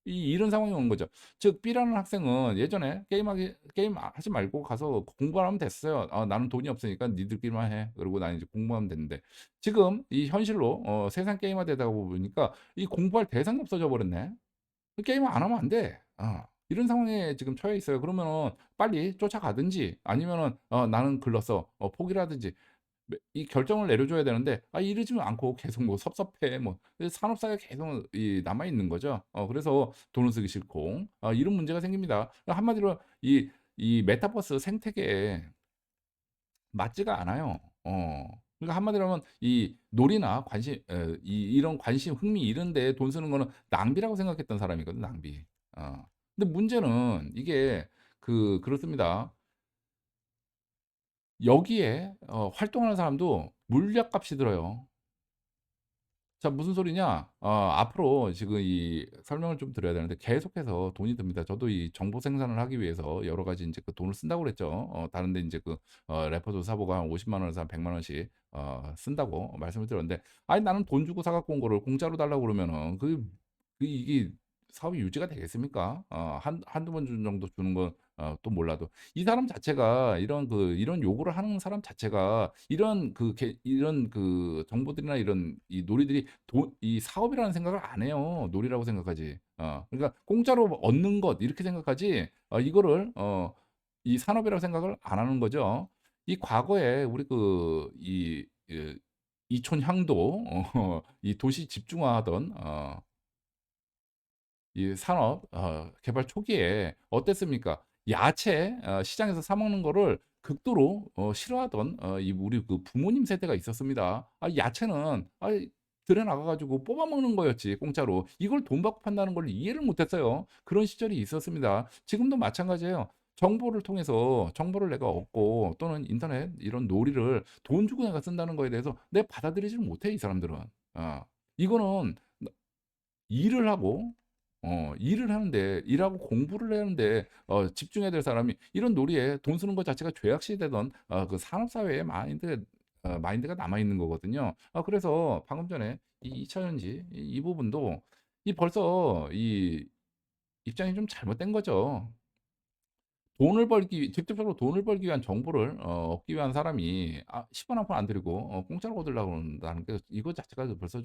이런 상황이 온 거죠. 즉 B라는 학생은 예전에 게임 하지 말고 가서 공부를 하면 됐어요. 나는 돈이 없으니까 니들끼리만 해. 그러고 나는 이제 공부하면 되는데 지금 이 현실로 세상 게임화되다 보니까 이 공부할 대상이 없어져 버렸네. 그 게임을 안 하면 안 돼. 이런 상황에 지금 처해 있어요. 그러면은 빨리 쫓아가든지 아니면은 나는 글렀어. 포기를 하든지 이 결정을 내려줘야 되는데 이러지 않고 계속 뭐 섭섭해 뭐 산업사회가 계속 남아 있는 거죠. 그래서 돈을 쓰기 싫고 이런 문제가 생깁니다. 한마디로 이 메타버스 생태계에 맞지가 않아요. 그러니까 한마디로 하면 이 놀이나 관심 이런 관심, 흥미 이런 데에 돈 쓰는 거는 낭비라고 생각했던 사람이거든, 낭비. 근데 문제는 이게 그렇습니다. 여기에 활동하는 사람도 물약값이 들어요. 자, 무슨 소리냐? 앞으로 지금 이 설명을 좀 드려야 되는데 계속해서 돈이 듭니다. 저도 이 정보 생산을 하기 위해서 여러 가지 인제 그 돈을 쓴다고 그랬죠. 다른 데 인제 레포도 사보고 한 50만 원에서 한 100만 원씩 쓴다고 말씀을 드렸는데 아니 나는 돈 주고 사 갖고 온 거를 공짜로 달라고 그러면은 이게 사업이 유지가 되겠습니까? 한두 번 준 정도 주는 건 또 몰라도 이 사람 자체가 이런 요구를 하는 사람 자체가 이런 그 정보들이나 이런 이 놀이들이 이 사업이라는 생각을 안 해요. 놀이라고 생각하지. 그러니까 공짜로 얻는 것 이렇게 생각하지 이거를 이 산업이라고 생각을 안 하는 거죠. 이 과거에 우리 이촌향도 이 도시 집중화하던 이 산업 개발 초기에 어땠습니까? 야채 시장에서 사 먹는 거를 극도로 싫어하던 이 우리 그 부모님 세대가 있었습니다. 야채는 들에 나가 가지고 뽑아 먹는 거였지 공짜로. 이걸 돈 받고 판다는 걸 이해를 못 했어요. 그런 시절이 있었습니다. 지금도 마찬가지예요. 정보를 통해서 정보를 내가 얻고 또는 인터넷 이런 놀이를 돈 주고 내가 쓴다는 거에 대해서 내가 받아들이지를 못해 이 사람들은. 어. 이거는 일을 하고 일을 하는데 일하고 공부를 하는데 집중해야 될 사람이 이런 놀이에 돈 쓰는 것 자체가 죄악시되던 그 산업 사회의 마인드가 남아 있는 거거든요. 그래서 방금 전에 이 2차 전지 이 부분도 이 벌써 이 입장이 좀 잘못된 거죠. 직접적으로 돈을 벌기 위한 정보를 얻기 위한 사람이 10원 한 푼 안 들이고 공짜로 얻으려고 그런다는 게 이거 자체가 벌써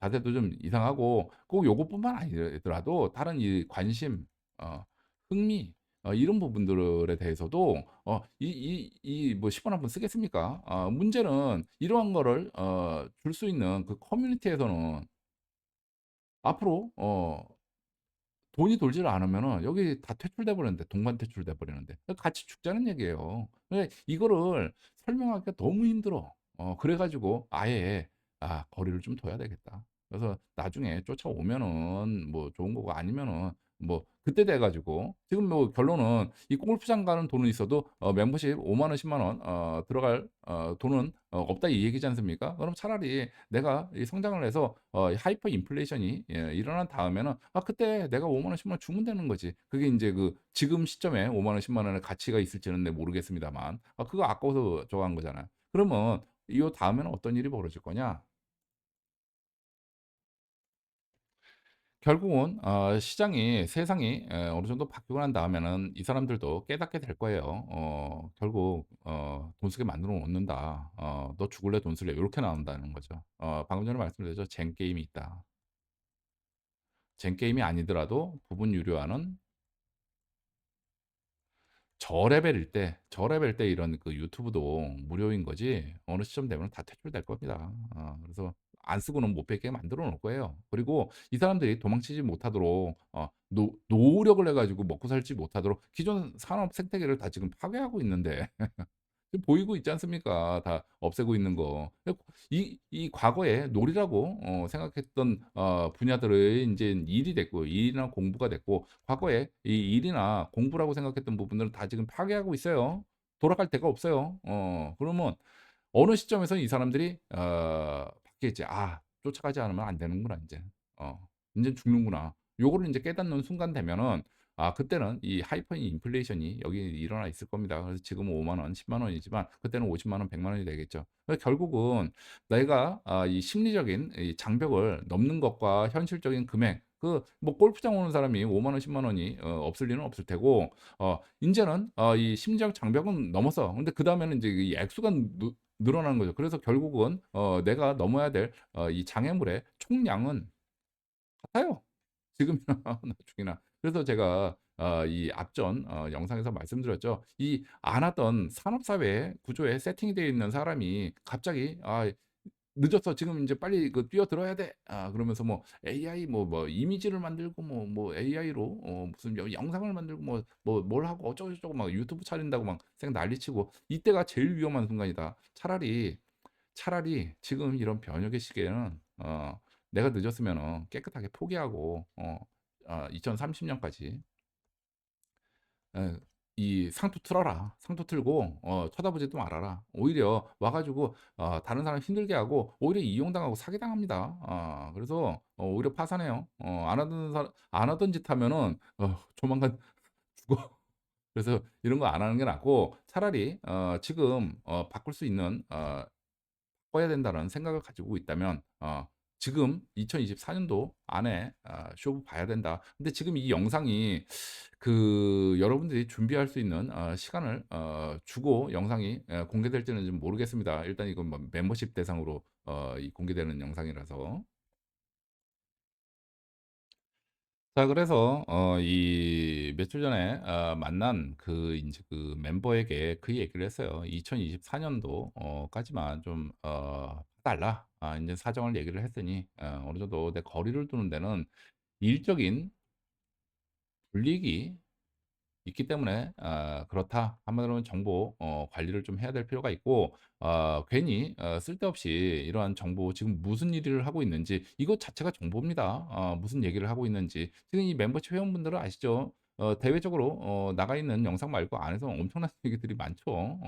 자세도 좀 이상하고 꼭 요것뿐만 아니더라도 다른 이 관심, 어 흥미 이런 부분들에 대해서도 뭐 10원 한 푼 쓰겠습니까? 문제는 이러한 거를 줄 수 있는 그 커뮤니티에서는 앞으로 돈이 돌지를 않으면은 여기 다 퇴출돼 버리는데 동반 퇴출돼 버리는데 같이 죽자는 얘기예요. 근데 이거를 설명하기가 너무 힘들어. 그래 가지고 아예 '거리를 좀 둬야 되겠다.' 그래서 나중에 쫓아오면은 뭐 좋은 거고 아니면은 뭐 그때 돼 가지고 지금 뭐 결론은 이 골프장 가는 돈은 있어도 멤버십 5만 원, 10만 원 들어갈 돈은 없다 이 얘기지 않습니까? 그럼 차라리 내가 이 성장을 해서 하이퍼 인플레이션이 일어난 다음에는 그때 내가 5만 원, 10만 원 주면 되는 거지. 그게 인제 그 지금 시점에 5만 원, 10만 원의 가치가 있을지는 네 모르겠습니다만 그거 아까워서 저거 한 거잖아요. 그러면 이 다음에는 어떤 일이 벌어질 거냐? 결국은 시장이 세상이 어느 정도 바뀌고 난 다음에는 이 사람들도 깨닫게 될 거예요. 결국 "돈 쓰게 만들어 놓는다. 너 죽을래 돈 쓸래." 요렇게 나온다는 거죠. 방금 전에 말씀드렸죠. 젠 게임이 있다. 젠 게임이 아니더라도 부분 유료화는 저레벨일 때 이런 그 유튜브도 무료인 거지 어느 시점 되면 다 퇴출될 겁니다. 그래서 안 쓰고는 못 뺏게 만들어 놓을 거예요. 그리고 이 사람들이 도망치지 못하도록 노 노력을 해 가지고 먹고 살지 못하도록 기존 산업 생태계를 다 지금 파괴하고 있는데 지금 보이고 있지 않습니까? 다 없애고 있는 거. 이 과거에 놀이라고 생각했던 분야들의 인제 일이 됐고 일이나 공부가 됐고 과거에 이 일이나 공부라고 생각했던 부분들은 다 지금 파괴하고 있어요. 돌아갈 데가 없어요. 그러면 어느 시점에서 이 사람들이 바뀌겠지. '아 쫓아가지 않으면 안 되는구나 인제. 인젠 죽는구나.' 요거를 인제 깨닫는 순간 되면은 그때는 이 하이퍼 인플레이션이 여기 일어나 있을 겁니다. 그래서 지금은 5만 원, 10만 원이지만 그때는 50만 원, 100만 원이 되겠죠. 결국은 내가 이 심리적인 이 장벽을 넘는 것과 현실적인 금액 뭐 골프장 오는 사람이 5만 원, 10만 원이 없을 리는 없을 테고 인제는 이 심리적 장벽은 넘어서 근데 그다음에는 인제 이 액수가 늘어나는 거죠. 그래서 결국은 내가 넘어야 될 이 장애물의 총량은 같아요. 지금이나 나중이나. 그래서 제가 이 앞전 영상에서 말씀드렸죠. 이 안 하던 산업 사회 구조에 세팅이 되어 있는 사람이 갑자기 늦었어. 지금 인제 빨리 그 뛰어들어야 돼." 그러면서 뭐 AI 뭐 이미지를 만들고 AI로 무슨 영상을 만들고 뭘 하고 어쩌고저쩌고 막 유튜브 차린다고 막 난리치고 이때가 제일 위험한 순간이다. 차라리 지금 이런 변혁의 시기에는 내가 늦었으면은 깨끗하게 포기하고 2030 년까지 예 이 상투 틀어라. 상투 틀고 쳐다보지도 말아라. 오히려 와 가지고 다른 사람 힘들게 하고 오히려 이용당하고 사기당합니다. 그래서 오히려 파산해요. 안 하던 짓 하면은 조만간 죽어. 그래서 이런 거 안 하는 게 낫고 차라리 지금 바꿀 수 있는 바꿔야 된다는 생각을 가지고 있다면 지금 2024 년도 안에 쇼부 봐야 된다. 근데 지금 이 영상이 여러분들이 준비할 수 있는 시간을 주고 영상이 공개될지는 좀 모르겠습니다. 일단 이건 뭐 멤버십 대상으로 이 공개되는 영상이라서. 자 그래서 이 며칠 전에 만난 인제 그 멤버에게 그 얘기를 했어요. "2024 년도 까지만 좀 봐 달라." 인제 사정을 얘기를 했더니 어느 정도 내 거리를 두는 데는 일적인 불이익이 있기 때문에 그렇다. 한마디로 정보 관리를 좀 해야 될 필요가 있고 괜히 쓸데없이 이러한 정보 지금 무슨 일을 하고 있는지 이것 자체가 정보입니다. 무슨 얘기를 하고 있는지. 지금 이 멤버십 회원분들은 아시죠? 대외적으로 나가 있는 영상 말고 안에서 엄청난 얘기들이 많죠.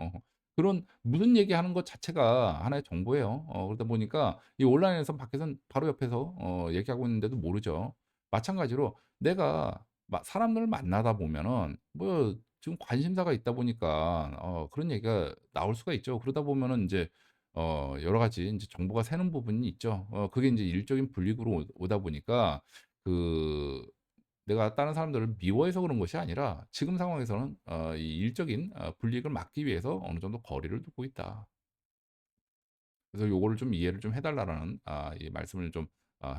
그런 무슨 얘기하는 것 자체가 하나의 정보예요. 그러다 보니까 이 온라인에서 밖에선 바로 옆에서 얘기하고 있는데도 모르죠. 마찬가지로 내가 사람들을 만나다 보면은 뭐 지금 관심사가 있다 보니까 그런 얘기가 나올 수가 있죠. 그러다 보면은 인제 여러 가지 인제 정보가 새는 부분이 있죠. 그게 인제 일적인 불이익으로 오다 보니까 그 내가 다른 사람들을 미워해서 그런 것이 아니라 지금 상황에서는 이 일적인 불이익을 막기 위해서 어느 정도 거리를 두고 있다. 그래서 요거를 좀 이해를 좀 해 달라라는 이 말씀을 좀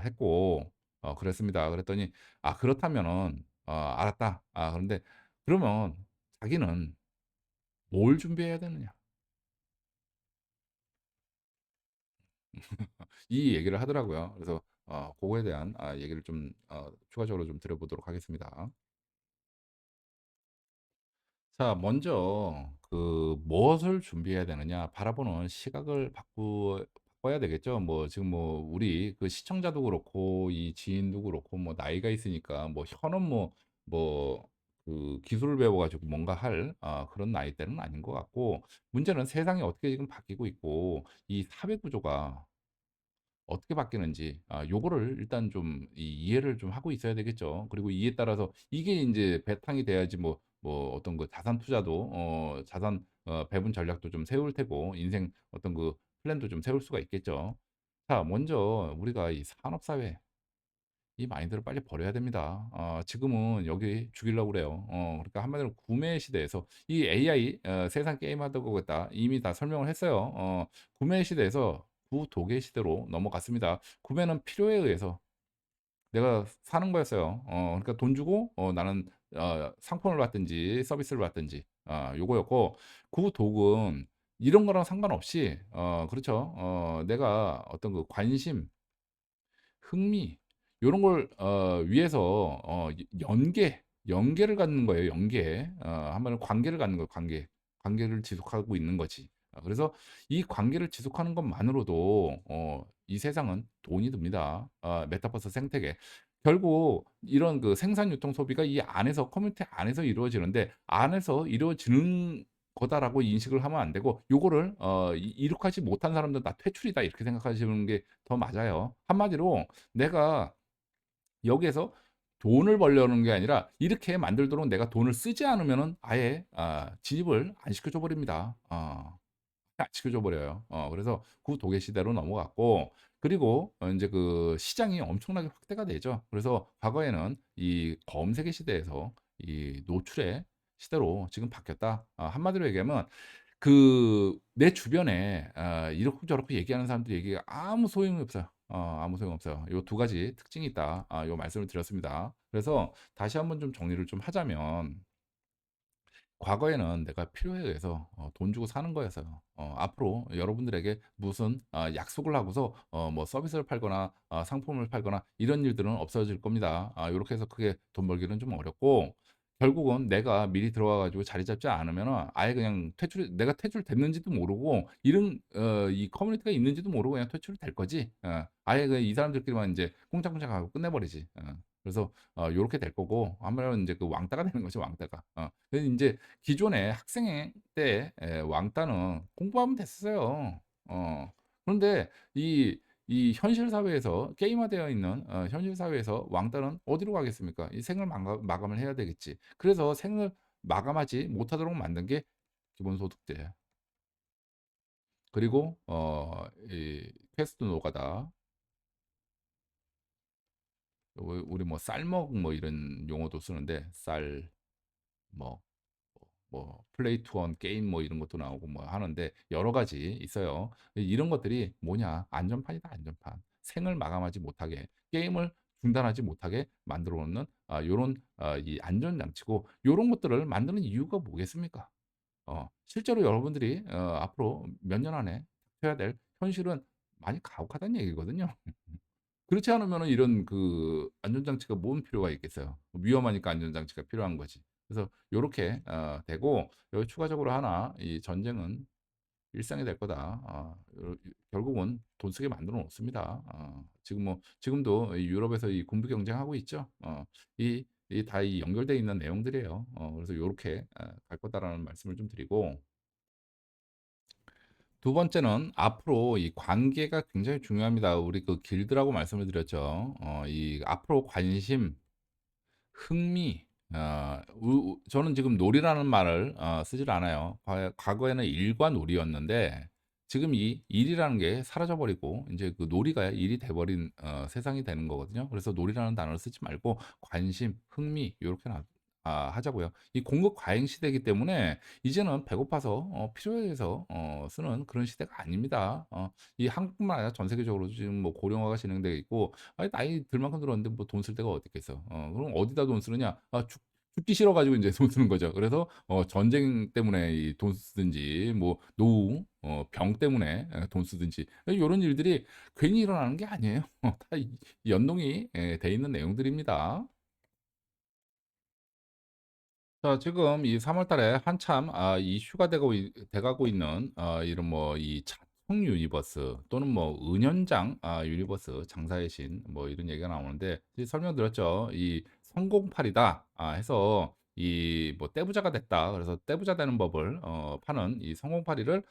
했고 그랬습니다. 그랬더니 "아 그렇다면은 알았다. 그런데 그러면 자기는 뭘 준비해야 되느냐?" 이 얘기를 하더라고요. 그래서 고거에 대한 얘기를 좀 추가적으로 좀 드려 보도록 하겠습니다. 자, 먼저 무엇을 준비해야 되느냐 바라보는 시각을 바꿔야 되겠죠. 뭐 지금 뭐 우리 그 시청자도 그렇고 이 지인도 그렇고 뭐 나이가 있으니까 뭐 현업 기술을 배워 가지고 뭔가 할 그런 나이대는 아닌 것 같고, 문제는 세상이 어떻게 지금 바뀌고 있고 이 사회 구조가 어떻게 바뀌는지 요거를 일단 좀 이해를 좀 하고 있어야 되겠죠. 그리고 이에 따라서 이게 인제 바탕이 돼야지 어떤 그 자산 투자도 자산 배분 전략도 좀 세울 테고 인생 어떤 그 플랜도 좀 세울 수가 있겠죠. 자, 먼저 우리가 이 산업 사회 이 마인드를 빨리 버려야 됩니다. 지금은 여기 죽이려고 그래요. 그러니까 한마디로 구매 시대에서 이 AI 세상 게임하다고 했다. 이미 다 설명을 했어요. 구매 시대에서 구독의 시대로 넘어갔습니다. 구매는 필요에 의해서 내가 사는 거였어요. 그러니까 돈 주고 나는 상품을 받든지 서비스를 받든지 요거였고, 구독은 이런 거랑 상관없이 그렇죠. 내가 어떤 그 관심 흥미 요런 걸 위해서 연계를 갖는 거예요, 연계. 한마디로 관계를 갖는 거예요, 관계. 관계를 지속하고 있는 거지. 그래서 이 관계를 지속하는 것만으로도 이 세상은 돈이 듭니다. 메타버스 생태계. 결국 이런 그 생산 유통 소비가 이 안에서 커뮤니티 안에서 이루어지는데 '안에서 이루어지는 거다.'라고 인식을 하면 안 되고, 요거를 이룩하지 못한 사람들은 '다 퇴출이다.' 이렇게 생각하시는 게 더 맞아요. 한마디로 내가 여기에서 돈을 벌려는 게 아니라 이렇게 만들도록 내가 돈을 쓰지 않으면은 아예 진입을 안 시켜줘 버립니다. 안 시켜줘 버려요. 그래서 구독의 시대로 넘어갔고, 그리고 인제 그 시장이 엄청나게 확대가 되죠. 그래서 과거에는 이 검색의 시대에서 이 노출의 시대로 지금 바뀌었다. 한마디로 얘기하면 내 주변에 이렇고 저렇고 얘기하는 사람들 얘기가 아무 소용이 없어요. 아무 소용없어요. 요 두 가지 특징이 있다. 요 말씀을 드렸습니다. 그래서 다시 한번 좀 정리를 좀 하자면, 과거에는 내가 필요에 의해서 돈 주고 사는 거였어요. 앞으로 여러분들에게 무슨 약속을 하고서 뭐 서비스를 팔거나 상품을 팔거나 이런 일들은 없어질 겁니다. 요렇게 해서 크게 돈 벌기는 좀 어렵고, 결국은 내가 미리 들어와 가지고 자리 잡지 않으면은 아예 그냥 내가 퇴출됐는지도 모르고 이런 이 커뮤니티가 있는지도 모르고 그냥 퇴출이 될 거지. 아예 그냥 이 사람들끼리만 인제 꽁짝꽁짝 하고 끝내 버리지. 그래서 요렇게 될 거고, 하면 인제 그 왕따가 되는 거죠, 왕따가. 그래서 인제 기존에 학생 때 왕따는 공부하면 됐어요. 그런데 이 현실 사회에서 게임화되어 있는 현실 사회에서 왕따는 어디로 가겠습니까? 이 생을 마감을 해야 되겠지. 그래서 생을 마감하지 못하도록 만든 게 기본소득세, 그리고 이 퀘스트 노가다, 우리 뭐 쌀먹 뭐 이런 용어도 쓰는데 쌀먹 플레이 투 원 게임 뭐 이런 것도 나오고 뭐 하는데 여러 가지 있어요. 이런 것들이 뭐냐? 안전판이다, 안전판. 생을 마감하지 못하게, 게임을 중단하지 못하게 만들어 놓는 요런 이 안전 장치고, 요런 것들을 만드는 이유가 뭐겠습니까? 실제로 여러분들이 앞으로 몇 년 안에 해야 될 현실은 많이 가혹하다는 얘기거든요. 그렇지 않으면은 이런 그 안전장치가 뭔 필요가 있겠어요. 위험하니까 안전장치가 필요한 거지. 그래서 요렇게 되고, 여기 추가적으로 하나 이 전쟁은 일상이 될 거다. 결국은 돈 쓰게 만들어 놓습니다. 지금도 이 유럽에서 이 군부 경쟁하고 있죠. 이 이 다 이 연결되어 있는 내용들이에요. 그래서 요렇게 갈 거다라는 말씀을 좀 드리고, 두 번째는 앞으로 이 관계가 굉장히 중요합니다. 우리 그 길드라고 말씀을 드렸죠. 이 앞으로 관심, 흥미, 저는 지금 놀이라는 말을 쓰질 않아요. 과거에는 일과 놀이였는데 지금 이 일이라는 게 사라져 버리고 인제 그 놀이가 일이 돼 버린 세상이 되는 거거든요. 그래서 놀이라는 단어를 쓰지 말고 관심, 흥미 요렇게 하자고요. 이 공급 과잉 시대이기 때문에 이제는 배고파서 필요에 의해서 쓰는 그런 시대가 아닙니다. 이 한국뿐만 아니라 전 세계적으로 지금 뭐 고령화가 진행되어 있고, 아니 나이 들 만큼 들었는데 뭐 돈 쓸 데가 어디 있겠어. 그럼 어디다 돈 쓰느냐? 죽기 싫어 가지고 인제 돈 쓰는 거죠. 그래서 전쟁 때문에 이 돈 쓰든지 뭐 노후 병 때문에 돈 쓰든지 요런 일들이 괜히 일어나는 게 아니에요. 다 이 연동이 돼 있는 내용들입니다. 자, 지금 이 3월 달에 한참 이슈가 돼 가고 있는 이런 뭐 이 자청 유니버스 또는 뭐 은연장 유니버스 장사의 신 뭐 이런 얘기가 나오는데, 이제 설명드렸죠. 이 성공팔이다 해서 이 뭐 떼부자가 됐다. 그래서 떼부자 되는 법을 파는 이 성공팔이를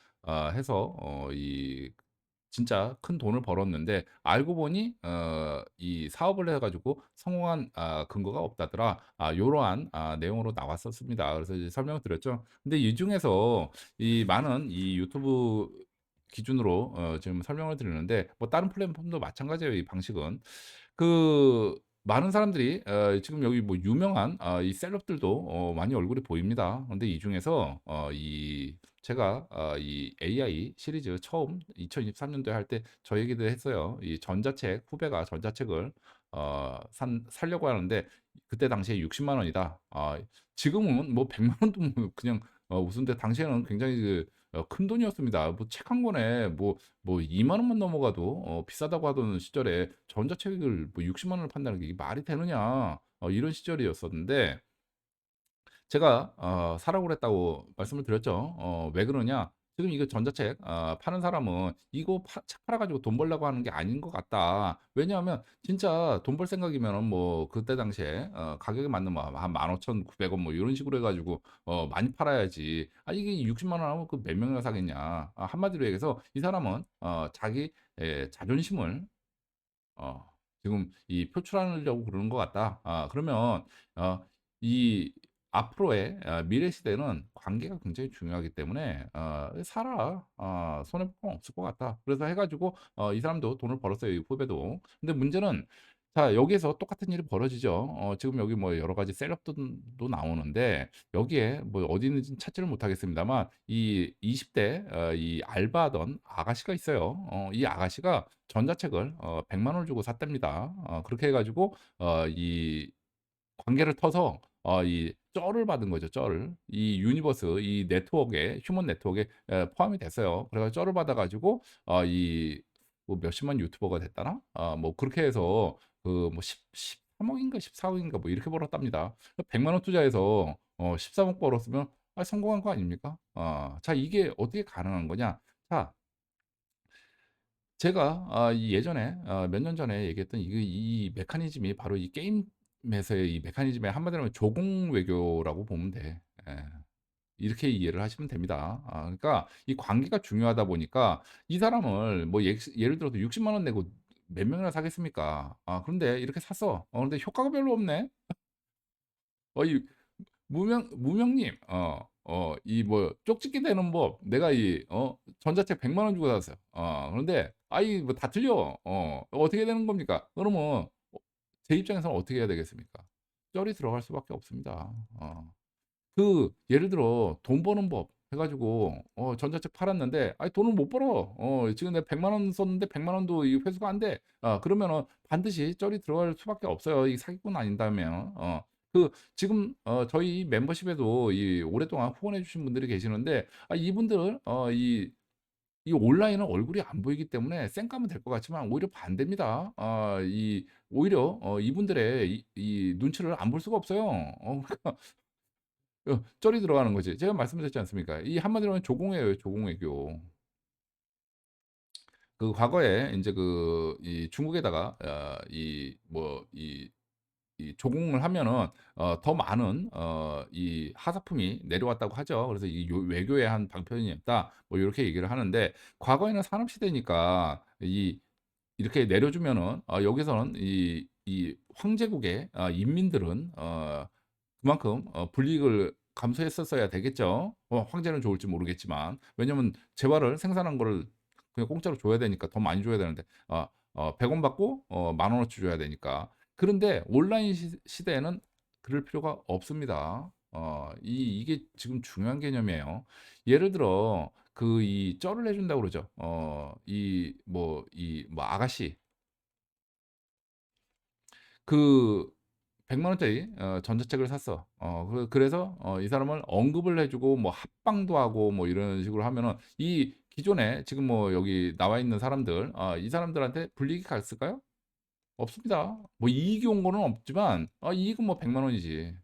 해서 이 진짜 큰 돈을 벌었는데 알고 보니 이 사업을 해 가지고 성공한 근거가 없다더라. 요러한 내용으로 나왔었습니다. 그래서 이제 설명을 드렸죠. 근데 이 중에서 이 많은 이 유튜브 기준으로 지금 설명을 드리는데, 뭐 다른 플랫폼도 마찬가지예요, 이 방식은. 그 많은 사람들이 지금 여기 뭐 유명한 이 셀럽들도 많이 얼굴이 보입니다. 근데 이 중에서 이 제가 이 AI 시리즈 처음 2023 년도에 할 때 저 얘기도 했어요. 이 전자책 후배가 전자책을 산 사려고 하는데 그때 당시에 60만 원이다. 지금은 뭐 100만 원도 뭐 그냥 웃은데, 당시에는 굉장히 큰 돈이었습니다. 뭐 책 한 권에 뭐 2만 원만 넘어가도 비싸다고 하던 시절에 전자책을 뭐 60만 원을 판다는 게 이게 말이 되느냐. 이런 시절이었었는데 제가 사라고 그랬다고 말씀을 드렸죠. 왜 그러냐? 지금 이거 전자책 파는 사람은 이거 책 팔아 가지고 돈 벌려고 하는 게 아닌 것 같다. 왜냐하면 진짜 돈 벌 생각이면은 뭐 그때 당시에 가격에 맞는 뭐 한 15,900원 뭐 이런 식으로 해 가지고 많이 팔아야지. 이게 60만 원 하면 그 몇 명이나 사겠냐. 한마디로 얘기해서 이 사람은 자기 자존심을 어 지금 이 표출하려고 그러는 것 같다. 그러면 이 앞으로의 미래 시대는 관계가 굉장히 중요하기 때문에 "사라. 손해 볼 건 없을 것 같다." 그래서 해 가지고 이 사람도 돈을 벌었어요, 이 후배도. 근데 문제는, 자 여기에서 똑같은 일이 벌어지죠. 지금 여기 뭐 여러 가지 셀럽도 나오는데 여기에 뭐 어디 있는지는 찾지를 못하겠습니다만 이 20대 이 알바하던 아가씨가 있어요. 이 아가씨가 전자책을 1 0 0 원을 주고 샀답니다. 그렇게 해 가지고 이 관계를 터서 이 쩔을 받은 거죠, 쩔을. 이 유니버스 이 네트워크에 휴먼 네트워크에 포함이 됐어요. 그래 가지고 쩔을 받아 가지고 이 뭐 몇십만 유튜버가 됐다나? 뭐 그렇게 해서 그 뭐 13 억인가 14 억인가 뭐 이렇게 벌었답니다. 1 0 0원 투자해서 13억 벌었으면 성공한 거 아닙니까? 자 이게 어떻게 가능한 거냐? 자, 제가 이 예전에 몇 년 전에 얘기했던 이 메커니즘이 바로 이 게임에서의 이 메커니즘의 한마디로 하면 조공 외교라고 보면 돼. 예. 이렇게 이해를 하시면 됩니다. 그러니까 이 관계가 중요하다 보니까 이 사람을 뭐 예를 들어서 60만 원 내고 몇 명이나 사겠습니까? 그런데 이렇게 샀어. 근데 효과가 별로 없네. 이 무명님, 이 뭐 쪽집게 되는 법, 내가 이 전자책 100만 원 주고 샀어요. 그런데 이 뭐 다 틀려. 어떻게 되는 겁니까? 그러면 제 입장에서는 어떻게 해야 되겠습니까? 쩔이 들어갈 수밖에 없습니다. 예를 들어 돈 버는 법 해 가지고 전자책 팔았는데 돈을 못 벌어. 지금 내가 1 0 0원 썼는데 1 0 0 원도 이 회수가 안 돼. 그러면은 반드시 쩔이 들어갈 수밖에 없어요, 이 사기꾼 아닌다면. 지금 저희 멤버십에도 이 오랫동안 후원해 주신 분들이 계시는데 이분들 이 온라인은 얼굴이 안 보이기 때문에 쌩까면 될 것 같지만 오히려 반대입니다. 오히려 이분들의 이 눈치를 안 볼 수가 없어요. 그러니까 쩔이 들어가는 거지. 제가 말씀드렸지 않습니까? 이 한마디로 하면 조공예요, 조공외교. 그 과거에 인제 이 중국에다가 이 이 조공을 하면은 더 많은 이 하사품이 내려왔다고 하죠. 그래서 이 외교의 한 방편이었다. 뭐 요렇게 얘기를 하는데 과거에는 산업 시대니까 이 이렇게 내려주면은 여기서는 이 황제국의 인민들은 그만큼 불이익을 감수했었어야 되겠죠. 황제는 좋을지 모르겠지만. 왜냐면 재화를 생산한 거를 그냥 공짜로 줘야 되니까 더 많이 줘야 되는데 100원 받고 10,000원어치 줘야 되니까. 그런데 온라인 시대에는 그럴 필요가 없습니다. 이게 지금 중요한 개념이에요. 예를 들어 그 이 쩔을 해 준다고 그러죠. 이 뭐 아가씨 그 100만 원짜리 전자책을 샀어. 그래서 이 사람을 언급을 해 주고 뭐 합방도 하고 뭐 이런 식으로 하면은 이 기존에 지금 뭐 여기 나와 있는 사람들 이 사람들한테 불이익이 갔을까요? 없습니다. 뭐 이익이 온 거는 없지만 이익은 뭐 100만 원이지.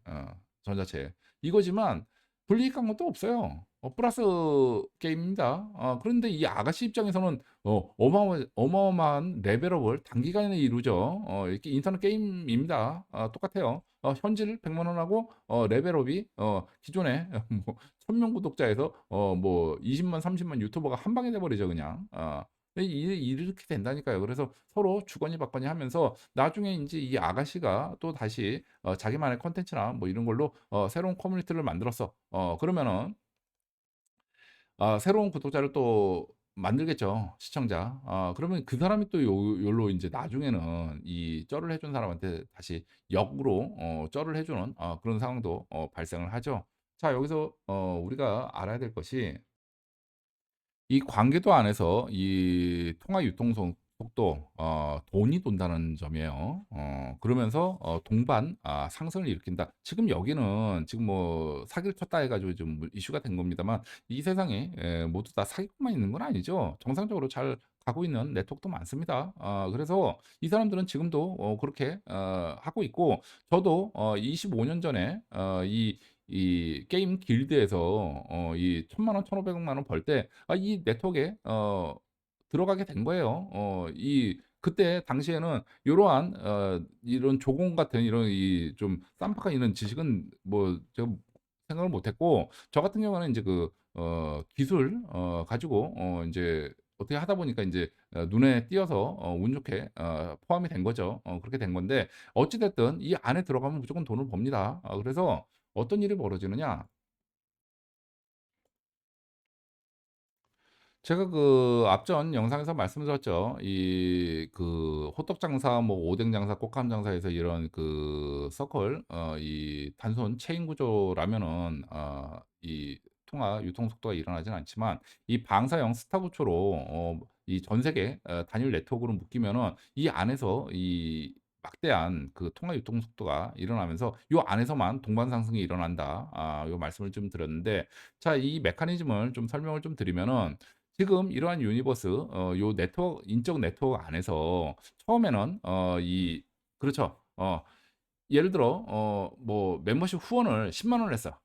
전자책. 이거지만 불이익 간 것도 없어요. 플러스 게임입니다. 그런데 이 아가씨 입장에서는 어마어마한 레벨업을 단기간에 이루죠. 이렇게 인터넷 게임입니다. 똑같아요. 현질 100만 원하고 레벨업이 기존에 뭐 1,000명 구독자에서 뭐 20만 30만 유튜버가 한 방에 돼 버리죠, 그냥. 이렇게 된다니까요. 그래서 서로 주거니 받거니 하면서 나중에 인제 이 아가씨가 또다시 자기만의 콘텐츠나 뭐 이런 걸로 새로운 커뮤니티를 만들었어. 그러면은 새로운 구독자를 또 만들겠죠, 시청자. 그러면 그 사람이 또 요로 인제 나중에는 이 쩔을 해준 사람한테 다시 역으로 쩔을 해 주는 그런 상황도 발생을 하죠. 자, 여기서 우리가 알아야 될 것이 이 관계도 안에서 이 통화 유통 속도 돈이 돈다는 점이에요. 그러면서 동반 상승을 일으킨다. 지금 여기는 지금 뭐 사기를 쳤다 해 가지고 좀 이슈가 된 겁니다만 이 세상에 모두 다 사기꾼만 있는 건 아니죠. 정상적으로 잘 가고 있는 네트워크도 많습니다. 그래서 이 사람들은 지금도 그렇게 하고 있고 저도 25년 전에 이 게임 길드에서 이 1,000만 원, 1,500만 원 벌 때 이 네트워크에 들어가게 된 거예요. 이 그때 당시에는 요러한 이런 조공 같은 이런 이 좀 쌈박한 이런 지식은 뭐 제가 생각을 못 했고 저 같은 경우는 인제 그 기술 가지고 인제 어떻게 하다 보니까 인제 눈에 띄어서 운 좋게 포함이 된 거죠. 그렇게 된 건데 어찌 됐든 이 안에 들어가면 무조건 돈을 법니다. 그래서 어떤 일이 벌어지느냐 제가 그 앞전 영상에서 말씀드렸죠. 이 그 호떡 장사 뭐 오뎅 장사 꽃감 장사에서 이런 그 서클 이 단순 체인 구조라면은 이 통화 유통 속도가 일어나진 않지만 이 방사형 스타 구조로 이 전 세계 단일 네트워크로 묶이면은 이 안에서 이 막대한 그 통화 유통 속도가 일어나면서 요 안에서만 동반 상승이 일어난다. 요 말씀을 좀 드렸는데 자, 이 메커니즘을 좀 설명을 좀 드리면은 지금 이러한 유니버스 요 네트워크 인적 네트워크 안에서 처음에는 그렇죠. 예를 들어 뭐 멤버십 후원을 10만 원을 했어.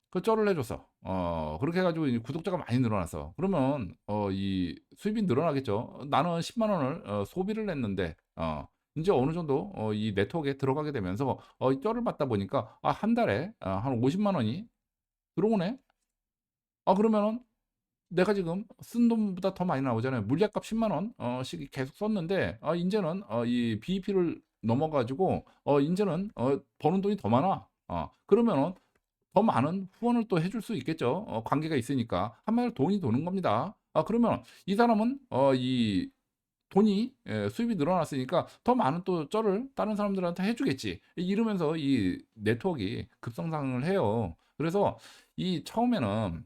그 쩔을 해 줬어. 그렇게 해 가지고 이제 구독자가 많이 늘어났어. 그러면 이 수입이 늘어나겠죠. 나는 10만 원을 소비를 했는데 인제 어느 정도 이 네트워크에 들어가게 되면서 이 쩔을 받다 보니까 한 달에 한 50만 원이 들어오네. 그러면은 내가 지금 쓴 돈보다 더 많이 나오잖아요. 물약값 10만 원 씩 계속 썼는데 인제는 이 BEP를 넘어 가지고 인제는 버는 돈이 더 많아. 그러면은 더 많은 후원을 또 해줄 수 있겠죠. 관계가 있으니까. 한마디로 돈이 도는 겁니다. 그러면 이 사람은 이 돈이 수입이 늘어났으니까 더 많은 또 쩔을 다른 사람들한테 해 주겠지. 이러면서 이 네트워크가 급성장을 해요. 그래서 이 처음에는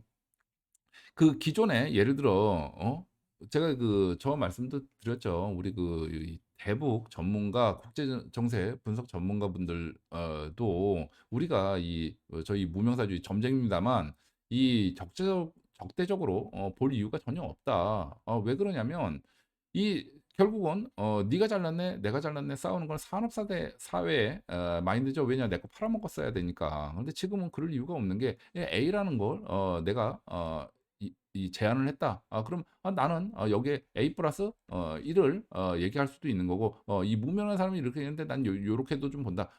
그 기존에 예를 들어 제가 그 저 말씀도 드렸죠. 우리 그 이 대북 전문가 국제 정세 분석 전문가분들 도 우리가 저희 무명사주의 점쟁입니다만 이 적대적으로 볼 이유가 전혀 없다. 왜 그러냐면 이 결국은 네가 잘났네 내가 잘났네 싸우는 건 산업사대 사회의 마인드죠. 왜냐 내 거 팔아먹었어야 되니까. 근데 지금은 그럴 이유가 없는 게 A라는 걸 내가 이 제안을 했다. 그럼 나는 여기에 A 플러스 1을 얘기할 수도 있는 거고, 이 무명한 사람이 이렇게 했는데 난 요렇게도 좀 본다.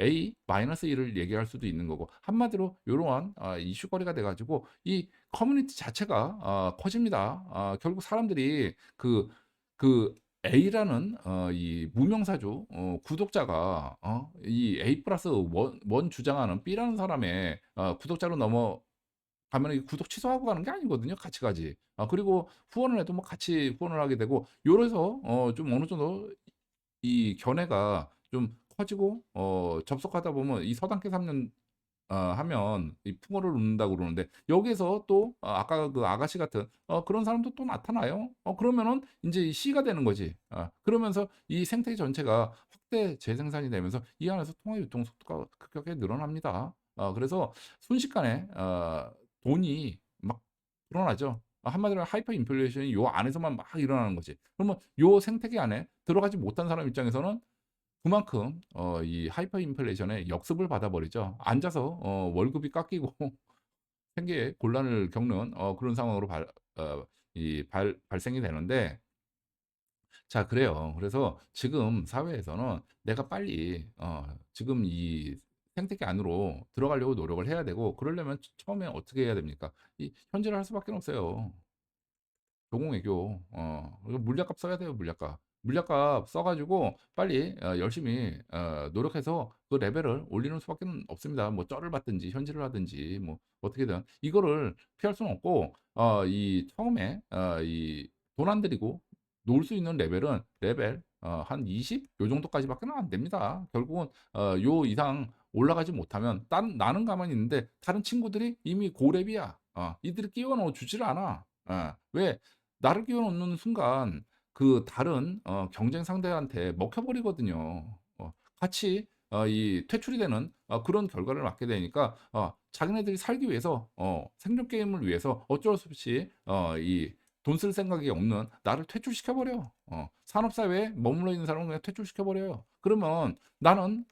A 마이너스 1을 얘기할 수도 있는 거고, 한마디로 요러한 이슈거리가 돼가지고 이 커뮤니티 자체가 커집니다. 결국 사람들이 그 A라는 이 무명사주 구독자가 이 A 플러스 원 주장하는 B라는 사람의 구독자로 가면 이 구독 취소하고 가는 게 아니거든요. 같이 가지. 그리고 후원을 해도 뭐 같이 후원을 하게 되고, 요래서 좀 어느 정도 이 견해가 좀 커지고, 접속하다 보면 이 서당계 3년 하면 이 풍어를 읊는다고 그러는데, 여기에서 또 아까 그 아가씨 같은 그런 사람도 또 나타나요. 그러면은 이제 이 C가 되는 거지. 그러면서 이 생태계 전체가 확대 재생산이 되면서 이 안에서 통화 유통 속도가 급격하게 늘어납니다. 그래서 순식간에 돈이 막 일어나죠. 한마디로 하이퍼 인플레이션이 요 안에서만 막 일어나는 거지. 그러면 요 생태계 안에 들어가지 못한 사람 입장에서는 그만큼 이 하이퍼 인플레이션에 역습을 받아버리죠. 앉아서 월급이 깎이고 생계에 곤란을 겪는 그런 상황으로 발생이 되는데, 자, 그래요. 그래서 지금 사회에서는 내가 빨리 지금 이 생태계 안으로 들어가려고 노력을 해야 되고, 그러려면 처음에 어떻게 해야 됩니까? 이 현질을 할 수밖에 없어요. 교공외교. 그리고 물약값 써야 돼요, 물약값. 물약값 써가지고 빨리 열심히 노력해서 그 레벨을 올리는 수밖에 없습니다. 뭐 쩔을 받든지 현질을 하든지 뭐 어떻게든 이거를 피할 수는 없고, 이 처음에 이 돈 안 들이고 놀 수 있는 레벨은 레벨 한 20? 요 정도까지밖에 안 됩니다. 결국은 요 이상 올라가지 못하면 나는 가만히 있는데 다른 친구들이 이미 고렙이야. 이들이 끼워 넣어 주질 않아. 왜? 나를 끼워 넣는 순간 그 다른 경쟁 상대한테 먹혀버리거든요. 같이 이 퇴출이 되는 그런 결과를 맞게 되니까 자기네들이 살기 위해서 생존 게임을 위해서 어쩔 수 없이 이 돈 쓸 생각이 없는 나를 퇴출시켜버려. 산업사회에 머물러 있는 사람은 그냥 퇴출시켜버려요. 그러면 나는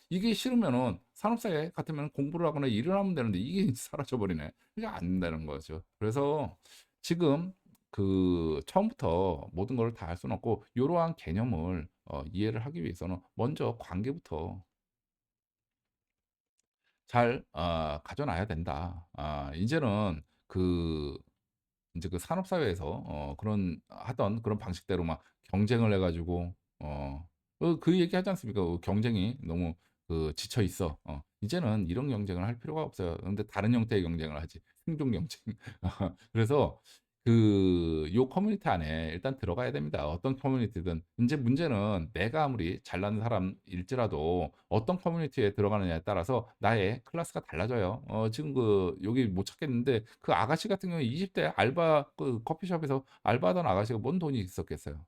이게 싫으면은 산업사회 같으면 공부를 하거나 일을 하면 되는데 이게 사라져버리네. 이게 안 된다는 거죠. 그래서 지금 그 처음부터 모든 걸 다 할 수는 없고, 이러한 개념을 이해를 하기 위해서는 먼저 관계부터 잘 가져놔야 된다. 이제는 그 이제 그 산업 사회에서 그런 하던 그런 방식대로 막 경쟁을 해가지고 그 얘기 하지 않습니까? 경쟁이 너무 지쳐 있어. 이제는 이런 경쟁을 할 필요가 없어요. 근데 다른 형태의 경쟁을 하지. 생존 경쟁. 그래서 요 커뮤니티 안에 일단 들어가야 됩니다. 어떤 커뮤니티든. 이제 문제는 내가 아무리 잘나는 사람일지라도 어떤 커뮤니티에 들어가느냐에 따라서 나의 클래스가 달라져요. 지금 여기 못 찾겠는데 그 아가씨 같은 경우에 20대 알바 그 커피숍에서 알바하던 아가씨가 뭔 돈이 있었겠어요.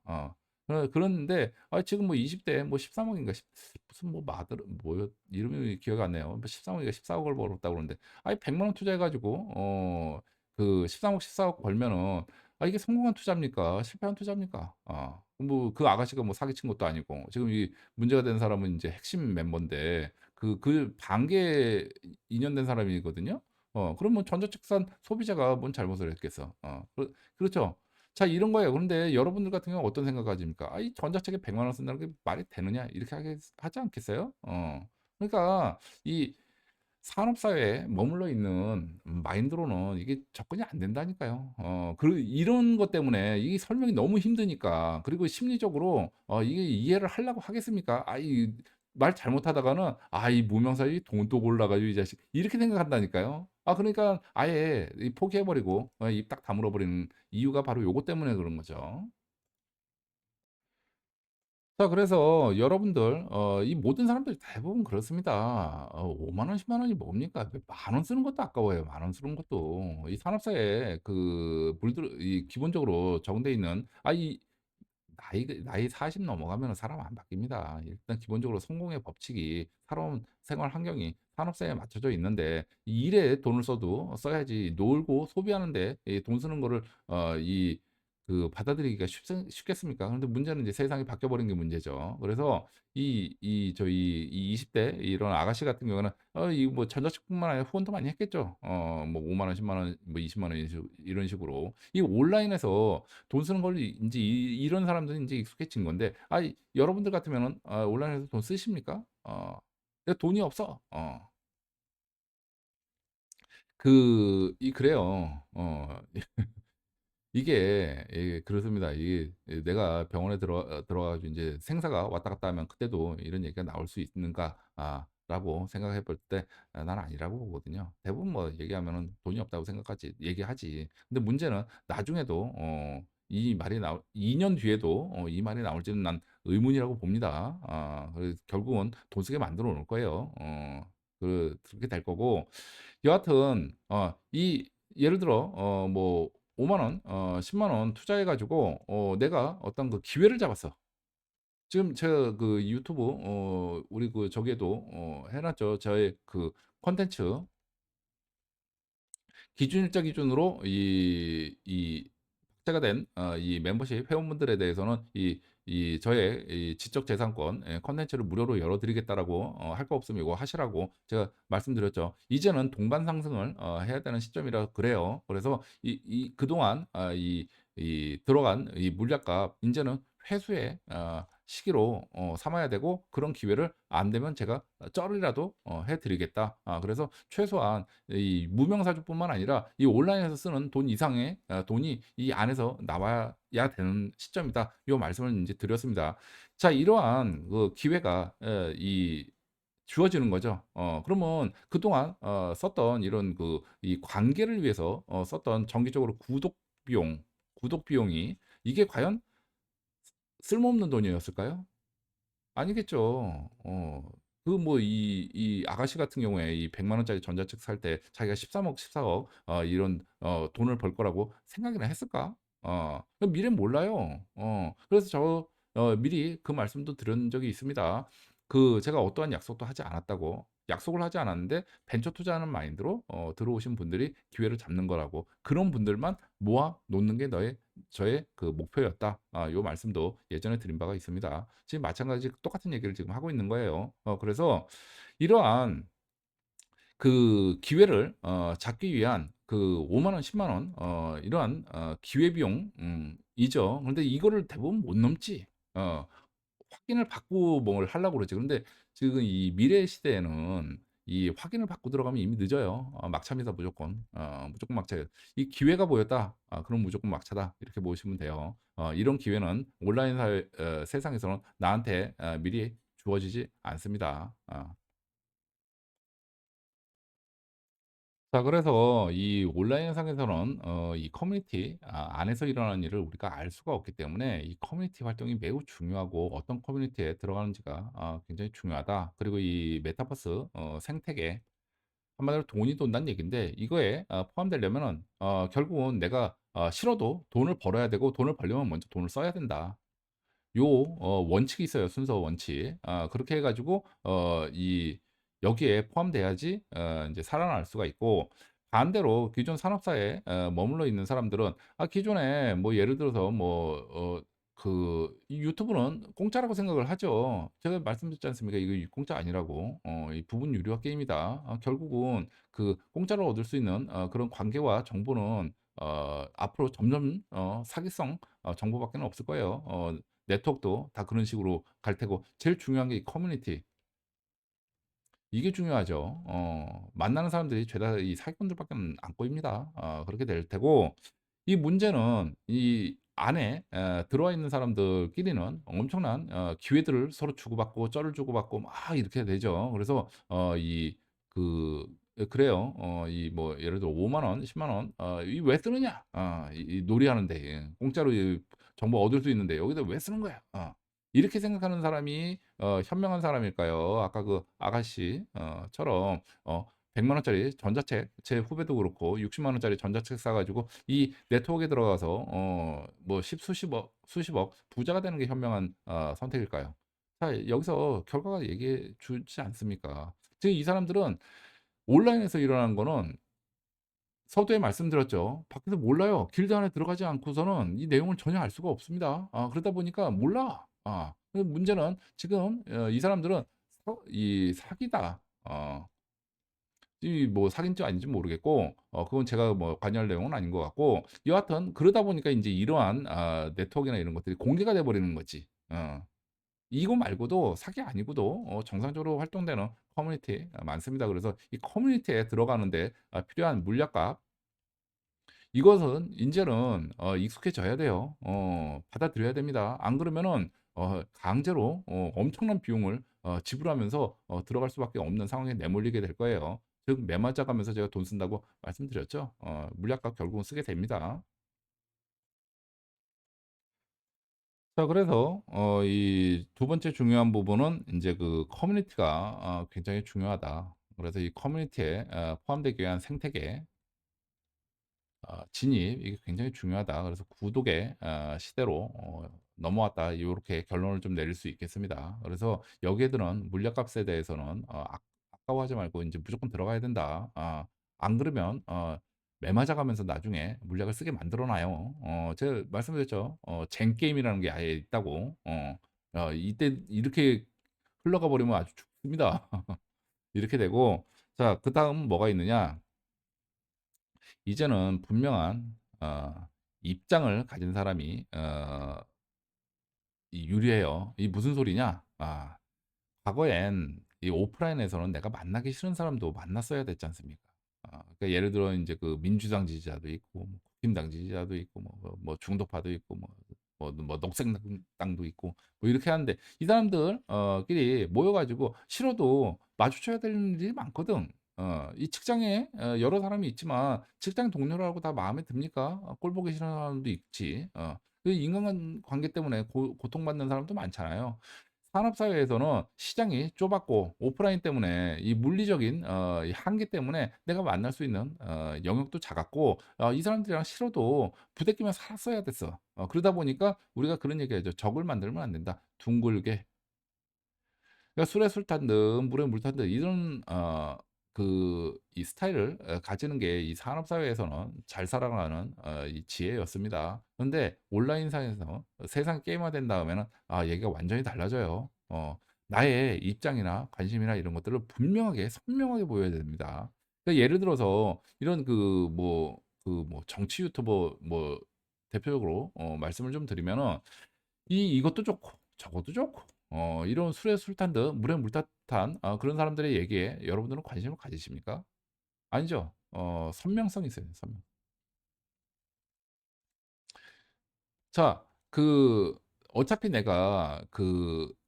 그런데 지금 뭐 20대 뭐 13억인가 무슨 뭐 마들 뭐요 이름이 기억이 안 나요. 뭐 13억인가 14억을 벌었다고 그러는데 100만 원 투자해가지고 그 13억 14억 벌면은 이게 성공한 투자입니까? 실패한 투자입니까? 뭐 그 아가씨가 뭐 사기친 것도 아니고 지금 이 문제가 된 사람은 이제 핵심 멤버인데 그 반개 인연된 사람이거든요. 그러면 전자책산 소비자가 뭔 잘못을 했겠어? 그렇죠. 자, 이런 거예요. 그런데 여러분들 같은 경우는 어떤 생각 가집니까? 이 전자책에 100만 원 쓴다는 게 말이 되느냐? 이렇게 하지 않겠어요? 그러니까 이 산업사회에 머물러 있는 마인드로는 이게 접근이 안 된다니까요. 이런 것 때문에 이 설명이 너무 힘드니까, 그리고 심리적으로 이게 이해를 하려고 하겠습니까? 말 잘못하다가는 이 무명사이 돈도 골라가지고 이 자식 이렇게 생각한다니까요. 그러니까 아예 포기해버리고 입 딱 다물어 버리는 이유가 바로 요것 때문에 그런 거죠. 자, 그래서 여러분들 이 모든 사람들이 대부분 그렇습니다. 5만 원, 10만 원이 뭡니까? 만 원 쓰는 것도 아까워요. 만 원 쓰는 것도. 이 산업사회에 물들 이 기본적으로 정돼 있는 이 나이 40 넘어가면 사람 안 바뀝니다. 일단 기본적으로 성공의 법칙이 살아온 생활 환경이 산업사회에 맞춰져 있는데, 이 일에 돈을 써도 써야지 놀고 소비하는데 돈 쓰는 거를 받아들이기가 쉽겠습니까? 그런데 문제는 이제 세상이 바뀌어 버린 게 문제죠. 그래서 저희 이 20대 이런 아가씨 같은 경우는 이거 뭐 전자책뿐만 아니라 후원도 많이 했겠죠. 뭐 5만 원, 10만 원, 뭐 20만 원 이런 식으로. 이 온라인에서 돈 쓰는 걸 인제 이런 사람들은 인제 익숙해진 건데 여러분들 같으면은 온라인에서 돈 쓰십니까? 근데 돈이 없어. 그래요. 그렇습니다. 이게 내가 병원에 들어가 가지고 인제 생사가 왔다 갔다 하면 그때도 이런 얘기가 나올 수 있는가 라고 생각해 볼 때 난 아니라고 보거든요. 대부분 뭐 얘기하면은 돈이 없다고 생각하지 얘기하지. 근데 문제는 나중에도 이 말이 나올 2년 뒤에도 이 말이 나올지는 난 의문이라고 봅니다. 그래서 결국은 돈 쓰게 만들어 놓을 거예요. 그렇게 될 거고 여하튼 이 예를 들어 뭐 5만 원 10만 원 투자해 가지고 내가 어떤 기회를 잡았어. 지금 제가 유튜브 우리 저기에도 해 놨죠. 저의 콘텐츠 기준일자 기준으로 이 삭제가 된 이 멤버십 회원분들에 대해서는 저의 지적 재산권 콘텐츠를 무료로 열어 드리겠다라고 할 거 없으면 이거 하시라고 제가 말씀드렸죠. 이제는 동반 상승을 해야 되는 시점이라 그래요. 그래서 그동안 들어간 이 물약값 인제는 회수의 시기로 삼아야 되고 그런 기회를 안 되면 제가 쩔이라도 해 드리겠다. 그래서 최소한 이 무명사주뿐만 아니라 이 온라인에서 쓰는 돈 이상의 돈이 이 안에서 나와야 되는 시점이다. 요 말씀을 인제 드렸습니다. 자 이러한 기회가 주어지는 거죠. 그러면 그동안 썼던 이런 이 관계를 위해서 썼던 정기적으로 구독 비용이 이게 과연 쓸모없는 돈이었을까요? 아니겠죠. 뭐 이 아가씨 같은 경우에 이 100만 원짜리 전자책 살 때 자기가 13억, 14억 이런 돈을 벌 거라고 생각이나 했을까? 미래는 몰라요. 그래서 미리 그 말씀도 드린 적이 있습니다. 제가 어떠한 약속도 하지 않았다고. 약속을 하지 않았는데 벤처 투자하는 마인드로 들어오신 분들이 기회를 잡는 거라고. 그런 분들만 모아 놓는 게 저의 목표였다. 요 말씀도 예전에 드린 바가 있습니다. 지금 마찬가지 똑같은 얘기를 지금 하고 있는 거예요. 그래서 이러한 기회를 잡기 위한 5만 원, 10만 원 이러한 기회비용 이죠. 그런데 이거를 대부분 못 넘지. 확인을 받고 뭘 하려고 그러지. 그런데 지금 이 미래 시대에는 이 확인을 받고 들어가면 이미 늦어요. 막차입니다 무조건. 무조건 막차예요. 이 기회가 보였다. 그럼 무조건 막차다. 이렇게 보시면 돼요. 이런 기회는 온라인 세상에서는 나한테 미리 주어지지 않습니다. 자 그래서 이 온라인상에서는 이 커뮤니티 안에서 일어나는 일을 우리가 알 수가 없기 때문에 이 커뮤니티 활동이 매우 중요하고 어떤 커뮤니티에 들어가는지가 굉장히 중요하다. 그리고 이 메타버스 생태계 한마디로 돈이 돈다는 얘기인데 이거에 포함되려면은 결국은 내가 싫어도 돈을 벌어야 되고 돈을 벌려면 먼저 돈을 써야 된다. 요 원칙이 있어요. 순서 원칙. 그렇게 해 가지고 여기에 포함돼야지 인제 살아날 수가 있고 반대로 기존 산업사에 머물러 있는 사람들은 기존에 뭐 예를 들어서 뭐 이 유튜브는 공짜라고 생각을 하죠. 제가 말씀드렸지 않습니까? 이거 공짜 아니라고. 이 부분 유료화 게임이다. 결국은 공짜로 얻을 수 있는 그런 관계와 정보는 앞으로 점점 사기성 정보밖에는 없을 거예요. 네트워크도 다 그런 식으로 갈 테고 제일 중요한 게 이 커뮤니티. 이게 중요하죠. 만나는 사람들이 죄다 이 사기꾼들밖에는 안 꼬입니다. 그렇게 될 테고 이 문제는 이 안에 들어와 있는 사람들끼리는 엄청난 기회들을 서로 주고받고 쩔을 주고받고 막 이렇게 되죠. 그래서 그래요. 뭐 예를 들어 5만 원, 10만 원 이 왜 쓰느냐? 이 놀이하는데 공짜로 정보 얻을 수 있는데 여기다 왜 쓰는 거야? 이렇게 생각하는 사람이 현명한 사람일까요? 아까 아가씨 처럼 100만 원짜리 전자책 제 후배도 그렇고 60만 원짜리 전자책 사 가지고 이 네트워크에 들어가서 뭐 수십억 부자가 되는 게 현명한 선택일까요? 자 여기서 결과가 얘기해 주지 않습니까? 지금 이 사람들은 온라인에서 일어나는 거는 서두에 말씀드렸죠. 밖에서 몰라요. 길드 안에 들어가지 않고서는 이 내용을 전혀 알 수가 없습니다. 그러다 보니까 몰라. 문제는 지금 이 사람들은 이 사기다. 이 뭐 사기인지 아닌지 모르겠고 그건 제가 뭐 관여할 내용은 아닌 것 같고 여하튼 그러다 보니까 인제 이러한 네트워크나 이런 것들이 공개가 돼 버리는 거지. 이거 말고도 사기 아니고도 정상적으로 활동되는 커뮤니티 많습니다. 그래서 이 커뮤니티에 들어가는데 필요한 물약값 이것은 인제는 익숙해져야 돼요. 받아들여야 됩니다. 안 그러면은 강제로 엄청난 비용을 지불하면서 들어갈 수밖에 없는 상황에 내몰리게 될 거예요. 즉 매맞아 가면서 제가 돈 쓴다고 말씀드렸죠. 물약값 결국은 쓰게 됩니다. 자 그래서 이 두 번째 중요한 부분은 인제 그 커뮤니티가 굉장히 중요하다. 그래서 이 커뮤니티에 포함되기 위한 생태계 진입 이게 굉장히 중요하다. 그래서 구독의 시대로 넘어왔다. 요렇게 결론을 좀 내릴 수 있겠습니다. 그래서 여기에 드는 물약값에 대해서는 아까워하지 말고 인제 무조건 들어가야 된다. 안 그러면 매맞아 가면서 나중에 물약을 쓰게 만들어 놔요. 제가 말씀드렸죠. 젠 게임이라는 게 아예 있다고. 이때 이렇게 흘러가 버리면 아주 죽습니다. 이렇게 되고 자 그다음 뭐가 있느냐. 이제는 분명한 입장을 가진 사람이 이 유리해요. 이 무슨 소리냐? 과거엔 이 오프라인에서는 내가 만나기 싫은 사람도 만났어야 됐지 않습니까? 그러니까 예를 들어 인제 그 민주당 지지자도 있고 뭐 국힘당 지지자도 있고 뭐 중도파도 있고 뭐 녹색당도 있고 뭐 이렇게 하는데 이 사람들 끼리 모여 가지고 싫어도 마주쳐야 되는 일이 많거든. 이 직장에 여러 사람이 있지만 직장 동료라고 다 마음에 듭니까? 꼴 보기 싫은 사람도 있지. 그 인간 관계 때문에 고통받는 사람도 많잖아요. 산업사회에서는 시장이 좁았고 오프라인 때문에 이 물리적인 이 한계 때문에 내가 만날 수 있는 영역도 작았고 이 사람들이랑 싫어도 부대끼며 살았어야 됐어. 그러다 보니까 우리가 그런 얘기하죠. 적을 만들면 안 된다. 둥글게. 그러니까 술에 술 탄 듯 물에 물 탄 듯 이런 이 스타일을 가지는 게 이 산업 사회에서는 잘 살아가는 이 지혜였습니다. 그런데 온라인상에서 세상이 게임화된 다음에는 얘기가 완전히 달라져요. 나의 입장이나 관심이나 이런 것들을 분명하게 선명하게 보여야 됩니다. 그러니까 예를 들어서 이런 정치 유튜버 뭐 대표적으로 말씀을 좀 드리면은 이것도 좋고 저것도 좋고 이런 술에 술 탄 듯 물에 물 따뜻한 그런 사람들의 얘기에 여러분들은 관심을 가지십니까? 아니죠. 선명성이 있어요, 선명. 자 어차피 내가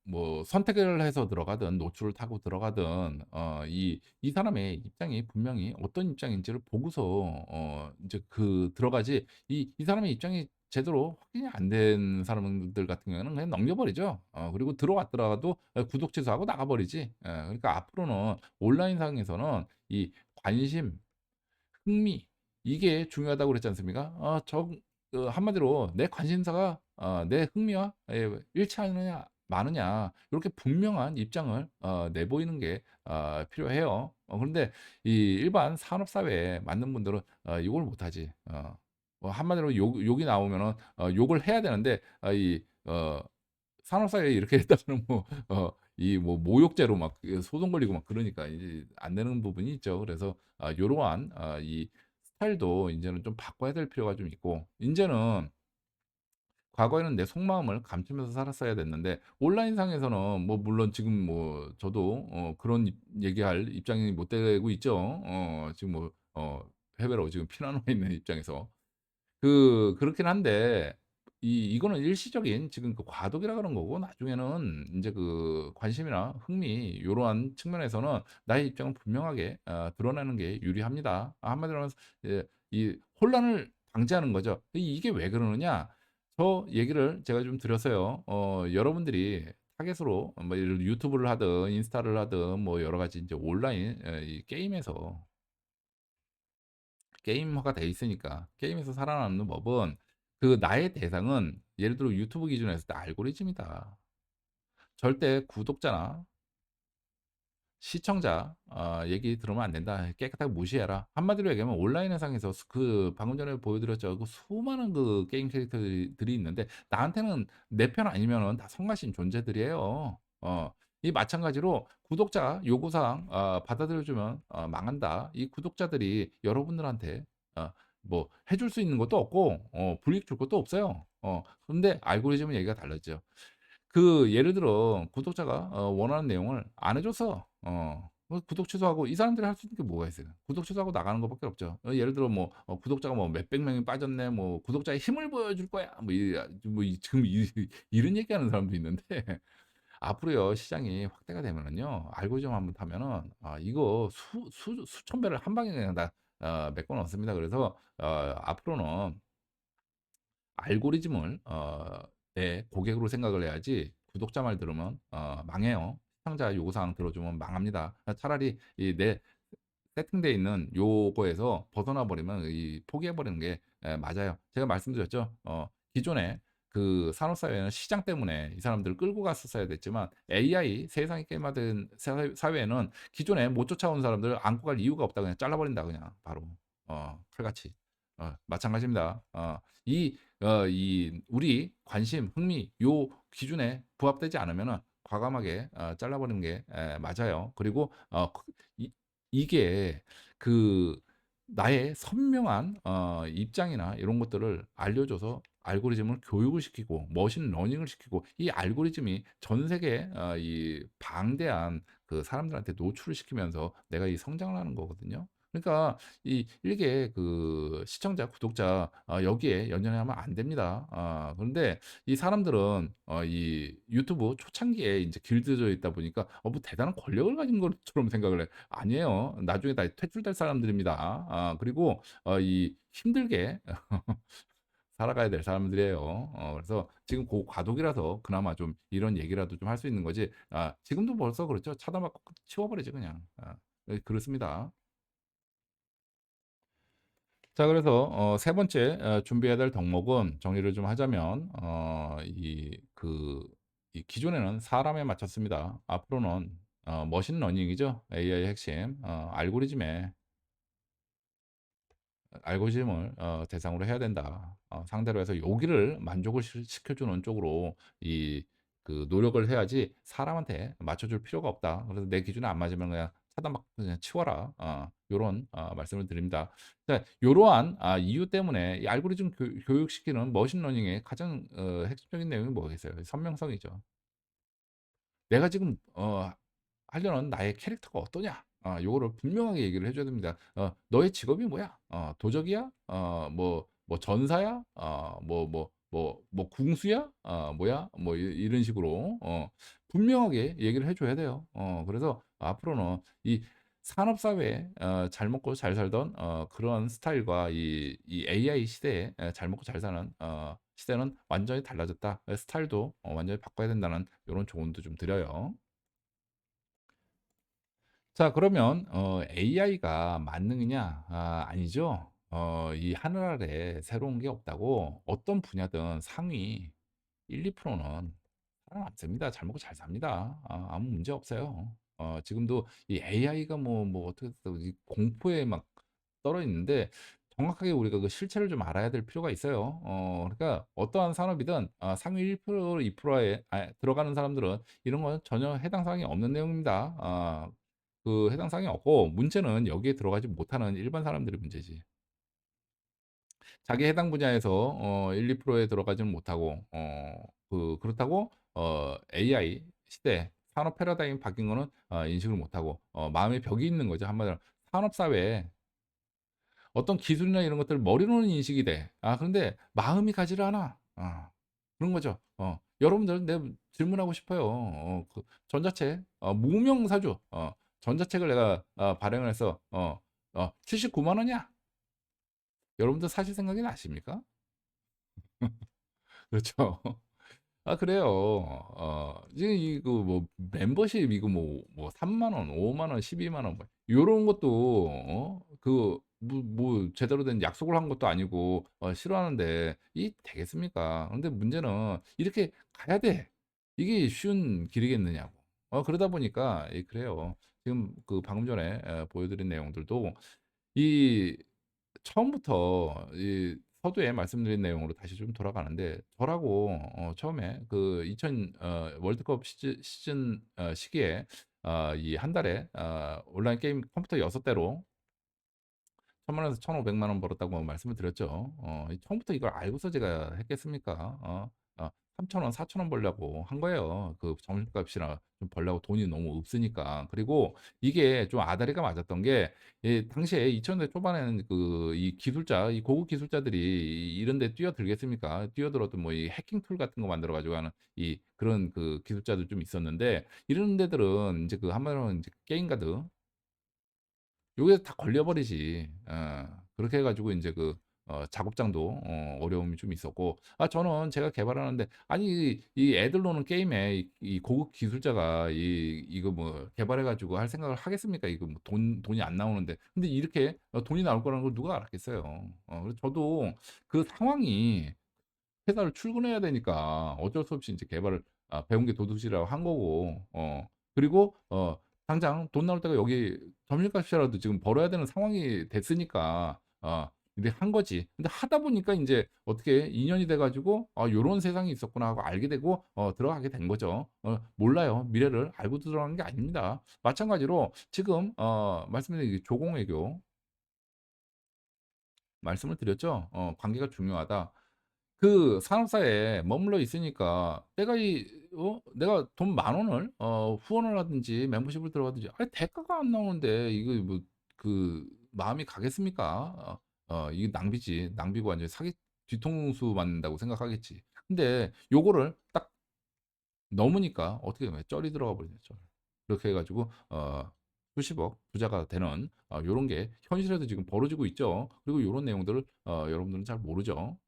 뭐 선택을 해서 들어가든 노출을 타고 들어가든 이 사람의 입장이 분명히 어떤 입장인지를 보고서 인제 들어가지 이 사람의 입장이 제대로 확인이 안 된 사람들 같은 경우에는 그냥 넘겨 버리죠. 그리고 들어왔더라도 구독 취소하고 나가 버리지. 그러니까 앞으로는 온라인상에서는 이 관심 흥미 이게 중요하다고 그랬지 않습니까? 한마디로 내 관심사가 내 흥미와 일치하느냐 마느냐 요렇게 분명한 입장을 내보이는 게 필요해요. 그런데 이 일반 산업 사회에 맞는 분들은 요걸 못하지. 뭐 한마디로 욕이 나오면은 욕을 해야 되는데 산업 사회에 이렇게 했다가는 모욕죄로 막 소송 걸리고 막 그러니까 이제 안 되는 부분이 있죠. 그래서 요러한 이 스타일도 인제는 좀 바꿔야 될 필요가 좀 있고 인제는 과거에는 내 속마음을 감추면서 살았어야 됐는데 온라인상에서는 뭐 물론 지금 뭐 저도 그런 얘기할 입장이 못 되고 있죠. 지금 해외로 지금 피난와 있는 입장에서. 그렇긴 한데 이거는 일시적인 지금 과도기라 그런 거고 나중에는 인제 관심이나 흥미 요러한 측면에서는 나의 입장을 분명하게 드러내는 게 유리합니다. 한마디로 하면 이 혼란을 방지하는 거죠. 이게 왜 그러느냐? 저 얘기를 제가 좀 드렸어요. 여러분들이 타겟으로 뭐 유튜브를 하든 인스타를 하든 뭐 여러 가지 인제 온라인 이 게임화가 돼 있으니까 게임에서 살아남는 법은 나의 대상은 예를 들어 유튜브 기준으로 했을 때 알고리즘이다. 절대 구독자나 시청자 얘기 들으면 안 된다. 깨끗하게 무시해라. 한마디로 얘기하면 온라인 세상에서 그 방금 전에 보여드렸죠. 그 수많은 그 게임 캐릭터들이 있는데 나한테는 내 편 아니면은 다 성가신 존재들이에요. 이 마찬가지로 구독자 요구사항 받아들여주면 망한다. 이 구독자들이 여러분들한테 어, 뭐 해줄 수 있는 것도 없고 불이익 줄 것도 없어요. 근데 알고리즘은 얘기가 달라지죠. 그 예를 들어 구독자가 원하는 내용을 안 해줘서 구독 취소하고 이 사람들이 할 수 있는 게 뭐가 있어요? 구독 취소하고 나가는 것밖에 없죠. 예를 들어 뭐 구독자가 뭐 몇백 명이 빠졌네, 뭐 구독자의 힘을 보여줄 거야, 지금 이런 얘기하는 사람도 있는데 앞으로요 시장이 확대가 되면은요 알고리즘 한번 타면은 이거 수천 배를 한 방에 그냥 다 메꿔 넣습니다. 그래서 앞으로는 알고리즘을 내 고객으로 생각을 해야지 구독자 말 들으면 망해요. 시청자 요구사항 들어주면 망합니다. 차라리 이 내 세팅되어 있는 요거에서 벗어나 버리면 이 포기해 버리는 게 맞아요. 제가 말씀드렸죠. 기존에 그 산업사회는 시장 때문에 이 사람들을 끌고 갔었어야 됐지만 AI 세상이 게임화된 사회에는 기존에 못 쫓아온 사람들을 안고 갈 이유가 없다. 그냥 잘라버린다. 그냥 바로 칼같이 마찬가지입니다. 이 우리 관심, 흥미 요 기준에 부합되지 않으면은 과감하게 잘라버리는 게 맞아요. 그리고 이, 이게 그 나의 선명한 입장이나 이런 것들을 알려줘서 알고리즘을 교육을 시키고 머신 러닝을 시키고 이 알고리즘이 전 세계 이 방대한 그 사람들한테 노출을 시키면서 내가 이 성장을 하는 거거든요. 그러니까 이 일개 그 시청자, 구독자 여기에 연연해 하면 안 됩니다. 그런데 이 사람들은 이 유튜브 초창기에 이제 길들여져 있다 보니까 뭐 대단한 권력을 가진 것처럼 생각을 해. 아니에요. 나중에 다 퇴출될 사람들입니다. 그리고 이 힘들게 살아가야 될 사람들이에요. 그래서 지금 그 과도기라서 그나마 좀 이런 얘기라도 좀 할 수 있는 거지. 지금도 벌써 그렇죠. 차단받고 치워버리지 그냥. 그렇습니다. 자, 그래서 세 번째 준비해야 될 덕목은 정리를 좀 하자면 이 기존에는 사람에 맞췄습니다. 앞으로는 머신러닝이죠. AI 핵심 알고리즘을 대상으로 해야 된다. 상대로 해서 여기를 만족을 시켜주는 쪽으로 이 그 노력을 해야지 사람한테 맞춰줄 필요가 없다. 그래서 내 기준에 안 맞으면 그냥 차단받고 그냥 치워라. 요런 말씀을 드립니다. 자, 요러한 이유 때문에 이 알고리즘 교육시키는 머신러닝의 가장 핵심적인 내용이 뭐겠어요? 선명성이죠. 내가 지금 하려는 나의 캐릭터가 어떠냐? 요거를 분명하게 얘기를 해줘야 됩니다. 너의 직업이 뭐야? 도적이야? 뭐 전사야? 뭐 궁수야? 뭐야? 뭐 이런 식으로 분명하게 얘기를 해줘야 돼요. 그래서 앞으로는 이 산업사회에 잘 먹고 잘 살던 그런 스타일과 이 AI 시대에 잘 먹고 잘 사는 시대는 완전히 달라졌다. 스타일도 완전히 바꿔야 된다는 이런 조언도 좀 드려요. 자, 그러면 AI가 만능이냐? 아니죠. 이 하늘 아래 새로운 게 없다고 어떤 분야든 상위 1, 2%는 살아남습니다. 잘 먹고 잘 삽니다. 아무 문제 없어요. 지금도 이 AI가 뭐 어떻게 이 공포에 막 떨어 있는데 정확하게 우리가 그 실체를 좀 알아야 될 필요가 있어요. 그러니까 어떠한 산업이든 상위 1%, 2%에 들어가는 사람들은 이런 건 전혀 해당 사항이 없는 내용입니다. 그 해당 사항이 없고 문제는 여기에 들어가지 못하는 일반 사람들의 문제지. 자기 해당 분야에서 1, 2%에 들어가지는 못하고 그렇다고 AI 시대 산업 패러다임이 바뀐 거는 인식을 못하고 마음의 벽이 있는 거죠. 한마디로 산업 사회에 어떤 기술이나 이런 것들 머리로는 인식이 돼. 그런데 마음이 가지를 않아. 그런 거죠. 여러분들 내가 질문하고 싶어요. 그 전자책 무명사주 전자책을 내가 발행을 해서 79만 원이야. 여러분들 사실 생각이 나십니까? 그렇죠. 그래요. 지금 이거 뭐 멤버십 이거 뭐 3만 원, 5만 원, 12만 원, 뭐 요런 것도 뭐 제대로 된 약속을 한 것도 아니고 싫어하는데 이 되겠습니까? 근데 문제는 이렇게 가야 돼. 이게 쉬운 길이겠느냐고. 그러다 보니까 그래요. 지금 그 방금 전에 보여드린 내용들도 이 처음부터 이 서두에 말씀드린 내용으로 다시 좀 돌아가는데, 저라고 처음에 그 2000 월드컵 시즌 시기에 이 한 달에 온라인 게임 컴퓨터 6대로 1,000만 원에서 1,500만 원 벌었다고 말씀을 드렸죠. 처음부터 이걸 알고서 제가 했겠습니까? 3,000원, 4,000원 벌려고 한 거예요. 그 점심값이나 좀 벌려고 돈이 너무 없으니까. 그리고 이게 좀 아다리가 맞았던 게, 당시에 2000년대 초반에는 그 이 기술자, 이 고급 기술자들이 이런 데 뛰어들겠습니까? 뛰어들어도 뭐 이 해킹 툴 같은 거 만들어 가지고 하는 이 그런 그 기술자들 좀 있었는데, 이런 데들은 이제 그 한마디로 이제 게임가들 요게 다 걸려버리지. 그렇게 해가지고 이제 그 작업장도 어려움이 좀 있었고, 저는 제가 개발하는데, 아니 이 애들 노는 게임에 이 고급 기술자가 이거 뭐 개발해가지고 할 생각을 하겠습니까? 이거 뭐 돈이 안 나오는데. 근데 이렇게 돈이 나올 거라는 걸 누가 알았겠어요. 그래서 저도 그 상황이 회사를 출근해야 되니까 어쩔 수 없이 이제 개발을 배운 게 도둑질이라고 한 거고, 그리고 당장 돈 나올 때가 여기 점심값이라도 지금 벌어야 되는 상황이 됐으니까 이제 한 거지. 근데 하다 보니까 이제 어떻게 인연이 돼 가지고 요런 세상이 있었구나 하고 알게 되고 들어가게 된 거죠. 몰라요. 미래를 알고 들어가는 게 아닙니다. 마찬가지로 지금 말씀드린 조공외교 말씀을 드렸죠. 관계가 중요하다. 그 산업사에 머물러 있으니까 내가 돈 10,000원을 후원을 하든지 멤버십을 들어가든지, 아니 대가가 안 나오는데 이거 뭐 그 마음이 가겠습니까? 이게 낭비지. 낭비고 완전히 사기 뒤통수 맞는다고 생각하겠지. 근데 요거를 딱 넘으니까 어떻게 되면 쩔이 들어가 버리죠. 쩔. 그렇게 해 가지고 수십억 부자가 되는 요런 게 현실에서 지금 벌어지고 있죠. 그리고 요런 내용들을 여러분들은 잘 모르죠.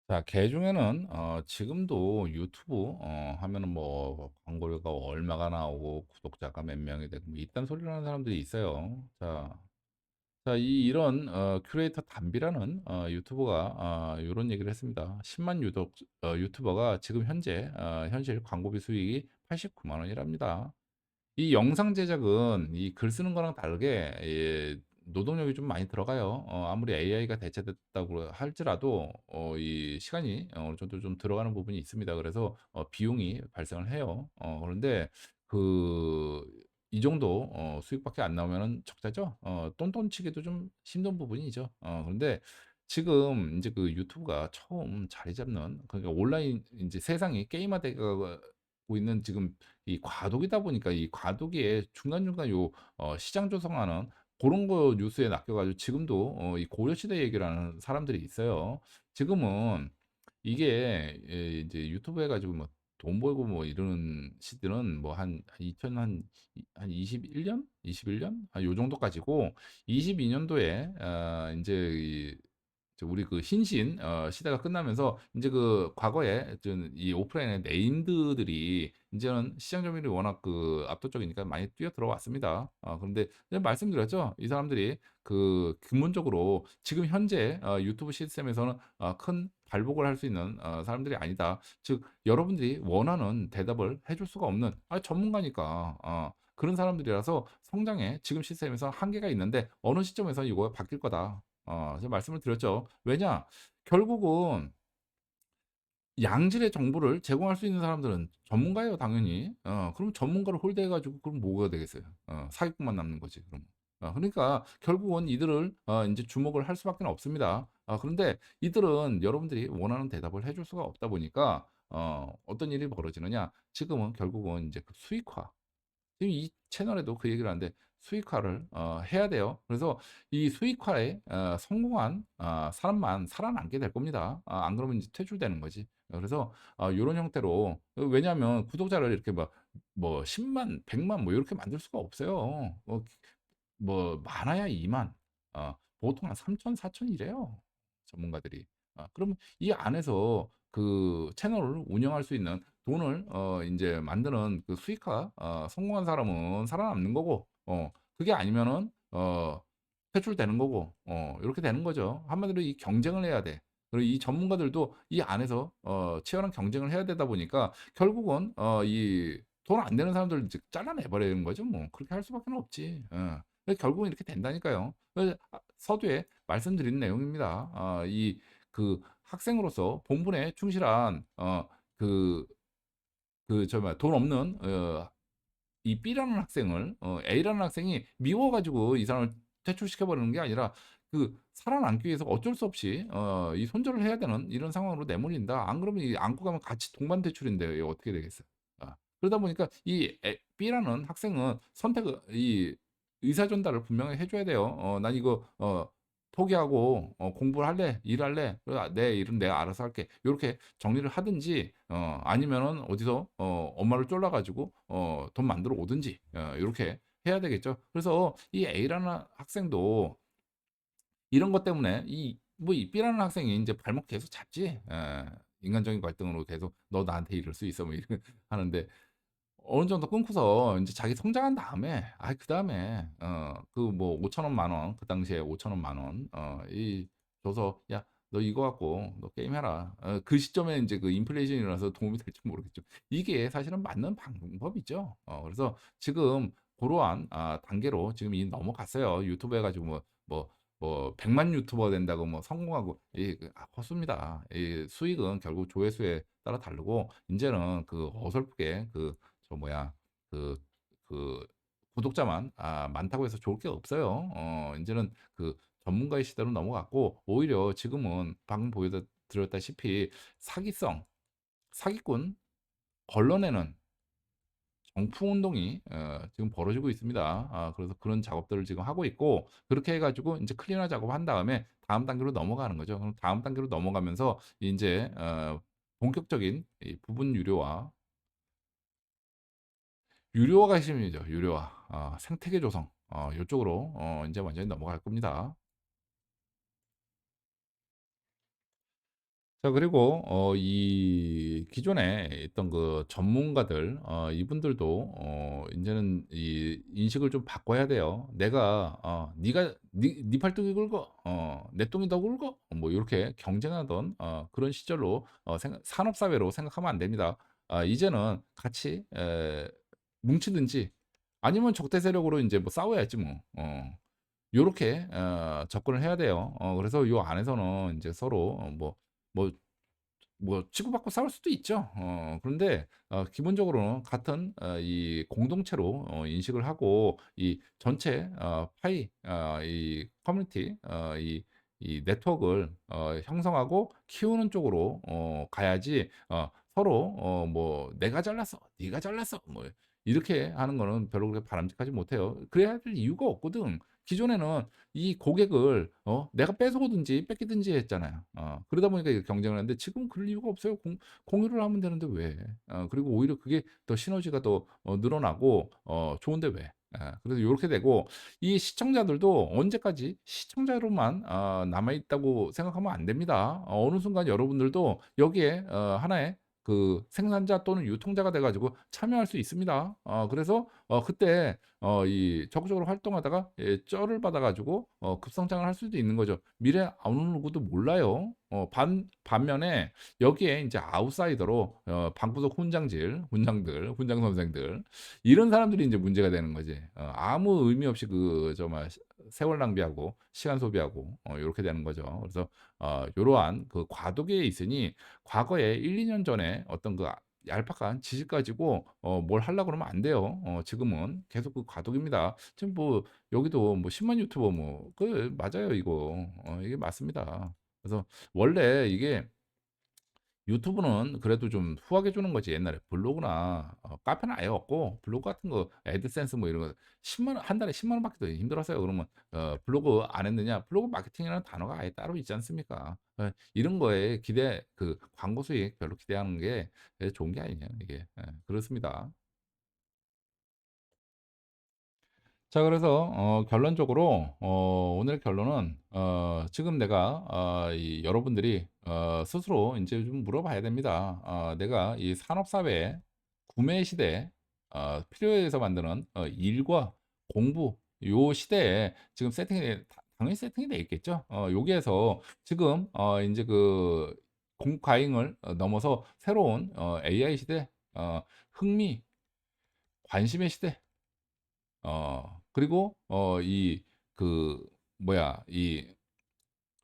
자, 걔 중에는 지금도 유튜브 하면은 뭐 광고료가 얼마가 나오고 구독자가 몇 명이 되고 뭐 이딴 소리를 하는 사람들이 있어요. 자, 이런 큐레이터 담비라는 유튜버가 이런 얘기를 했습니다. 10만 유튜버가 지금 현재 현실 광고비 수익이 89만 원이랍니다. 이 영상 제작은 이 글 쓰는 거랑 다르게 노동력이 좀 많이 들어가요. 아무리 AI가 대체됐다고 할지라도 이 시간이 어느 정도 좀 들어가는 부분이 있습니다. 그래서 비용이 발생을 해요. 그런데 그 이 정도 수익밖에 안 나오면은 적자죠. 똔똔 치기도 좀 힘든 부분이죠. 그런데 지금 이제 그 유튜브가 처음 자리 잡는, 그러니까 온라인 이제 세상이 게임화되고 있는 지금 이 과도기다 보니까, 이 과도기에 중간중간 요 시장 조성하는 그런 거 뉴스에 낚여 가지고 지금도 이 고려 시대 얘기를 하는 사람들이 있어요. 지금은 이게 이제 유튜브 해 가지고 뭐 돈 벌고 뭐 이러는 시대는 뭐 한 2000 한 21년? 21년? 요 정도까지고, 22년도에 인제 우리 그 신신 시대가 끝나면서 이제 그 과거에 이 오프라인의 네임드들이 이제는 시장 점유율이 워낙 그 압도적이니까 많이 뛰어 들어왔습니다. 그런데 제가 말씀드렸죠. 이 사람들이 그 근본적으로 지금 현재 유튜브 시스템에서는 큰 발복을 할 수 있는 사람들이 아니다. 즉 여러분들이 원하는 대답을 해줄 수가 없는 전문가니까 그런 사람들이라서 성장에 지금 시스템에서 한계가 있는데, 어느 시점에서 이거 바뀔 거다. 제가 말씀을 드렸죠. 왜냐? 결국은 양질의 정보를 제공할 수 있는 사람들은 전문가예요, 당연히. 그럼 전문가를 홀대해 가지고 그럼 뭐가 되겠어요? 사기꾼만 남는 거지, 그럼. 그러니까 결국은 이들을 인제 주목을 할 수밖에 없습니다. 그런데 이들은 여러분들이 원하는 대답을 해줄 수가 없다 보니까 어떤 일이 벌어지느냐? 지금은 결국은 인제 그 수익화, 지금 이 채널에도 그 얘기를 하는데 수익화를 해야 돼요. 그래서 이 수익화에 성공한 사람만 살아남게 될 겁니다. 안 그러면 이제 퇴출되는 거지. 그래서 요런 형태로, 왜냐하면 구독자를 이렇게 막 뭐 10만, 100만 뭐 요렇게 만들 수가 없어요. 뭐 많아야 2만, 보통 한 3천, 4천 이래요, 전문가들이. 그러면 이 안에서 그 채널을 운영할 수 있는 돈을 인제 만드는 그 수익화 성공한 사람은 살아남는 거고, 그게 아니면은 퇴출되는 거고, 요렇게 되는 거죠. 한마디로 이 경쟁을 해야 돼. 그리고 이 전문가들도 이 안에서 치열한 경쟁을 해야 되다 보니까 결국은 이 돈 안 되는 사람들 이제 잘라내 버리는 거죠 뭐. 그렇게 할 수밖에 없지. 결국은 이렇게 된다니까요. 서두에 말씀드린 내용입니다. 이 그 학생으로서 본분에 충실한 그 저 뭐야 돈 없는 이 B라는 학생을 A라는 학생이 미워 가지고 이 사람을 퇴출시켜 버리는 게 아니라 살아남기 위해서 어쩔 수 없이 이 손절을 해야 되는 이런 상황으로 내몰린다. 안 그러면 이 안고 가면 같이 동반 퇴출인데 이거 어떻게 되겠어요. 그러다 보니까 B라는 학생은 선택을 이 의사 전달을 분명히 해 줘야 돼요. "난 이거 포기하고 공부를 할래. 일할래. 내 일은 내가 알아서 할게." 요렇게 정리를 하든지 아니면은 어디서 엄마를 쫄라 가지고 돈 만들어 오든지 요렇게 해야 되겠죠. 그래서 이 A라는 학생도 이런 것 때문에 이 B라는 학생이 인제 발목 계속 잡지. 인간적인 갈등으로 계속 "너 나한테 이럴 수 있어." 뭐 이런 하는데 어느 정도 끊고서 인제 자기 성장한 다음에 그다음에 뭐 5천 원, 만 원, 그 당시에 5천 원, 만 원 이 줘서 "야 너 이거 갖고 너 게임해라." 그 시점에 인제 그 인플레이션이 일어나서 도움이 될지 모르겠죠. 이게 사실은 맞는 방법이죠. 그래서 지금 고러한 단계로 지금 이미 넘어갔어요. 유튜브 해 가지고 뭐 100만 유튜버 된다고 뭐 성공하고 헛수입니다. 이 수익은 결국 조회수에 따라 다르고 인제는 어설프게 저 뭐야 그 그 구독자만 많다고 해서 좋을 게 없어요. 인제는 전문가의 시대로 넘어갔고 오히려 지금은 방금 드렸다시피 사기성, 사기꾼 걸러내는 정풍 운동이 지금 벌어지고 있습니다. 그래서 그런 작업들을 지금 하고 있고 그렇게 해 가지고 인제 클리너 작업한 다음에 다음 단계로 넘어가는 거죠. 그럼 다음 단계로 넘어가면서 인제 본격적인 이 부분 유료화가 핵심이죠. 유료화. 생태계 조성 요쪽으로 인제 완전히 넘어갈 겁니다. 자 그리고 이 기존에 있던 전문가들 이분들도 인제는 이 인식을 좀 바꿔야 돼요. 내가 "네가 네 팔뚝이 굵어." "내 똥이 더 굵어." 뭐 요렇게 경쟁하던 그런 시절로 생각 산업 사회로 생각하면 안 됩니다. 이제는 같이 뭉치든지 아니면 적대 세력으로 인제 뭐 싸워야지 뭐. 요렇게 접근을 해야 돼요. 그래서 요 안에서는 인제 서로 뭐 치고받고 싸울 수도 있죠. 그런데 기본적으로는 같은 이 공동체로 인식을 하고 이 전체 파이 이 커뮤니티 이 네트워크를 형성하고 키우는 쪽으로 가야지 서로 뭐 "내가 잘났어. 네가 잘났어." 뭐 이렇게 하는 거는 별로 그렇게 바람직하지 못해요. 그래야 될 이유가 없거든. 기존에는 이 고객을 내가 뺏어오든지 뺏기든지 했잖아요. 그러다 보니까 이게 경쟁을 하는데 지금은 그럴 이유가 없어요. 공유를 하면 되는데 왜. 그리고 오히려 그게 더 시너지가 더 늘어나고 좋은데 왜. 그래서 요렇게 되고 이 시청자들도 언제까지 시청자로만 남아 있다고 생각하면 안 됩니다. 어느 순간 여러분들도 여기에 하나의 생산자 또는 유통자가 돼 가지고 참여할 수 있습니다. 그래서 그때 이 적극적으로 활동하다가 쩔을 받아 가지고 급성장을 할 수도 있는 거죠. 미래 어느 누구도 몰라요. 반면에 여기에 인제 아웃사이더로 방구석 훈장 선생들 이런 사람들이 인제 문제가 되는 거지. 아무 의미 없이 세월 낭비하고 시간 소비하고 요렇게 되는 거죠. 그래서 요러한 과도기에 있으니 과거에 1-2년 전에 어떤 얄팍한 지식 가지고 뭘 하려고 그러면 안 돼요. 지금은 계속 과도기입니다. 지금 뭐 여기도 뭐 10만 유튜버 맞아요 이거. 이게 맞습니다. 그래서 원래 이게 유튜브는 그래도 좀 후하게 주는 거지. 옛날에 블로그나 카페는 아예 없고 블로그 같은 거 애드센스 뭐 이런 거 10만 원 한 달에 10만 원 받기도 힘들었어요. 그러면 블로그 안 했느냐? 블로그 마케팅이라는 단어가 아예 따로 있지 않습니까? 이런 거에 광고 수익 별로 기대하는 게 좋은 게 아니에요 이게. 그렇습니다. 자 그래서 결론적으로 오늘 결론은 지금 내가 이 여러분들이 스스로 인제 좀 물어봐야 됩니다. 내가 이 산업 사회에 구매 시대에 필요에 의해서 만드는 일과 공부 요 시대에 지금 세팅이 다 당연히 세팅이 돼 있겠죠. 여기에서 지금 인제 그 공급 과잉을 넘어서 새로운 AI 시대, 흥미, 관심의 시대, 그리고 이 그 뭐야 이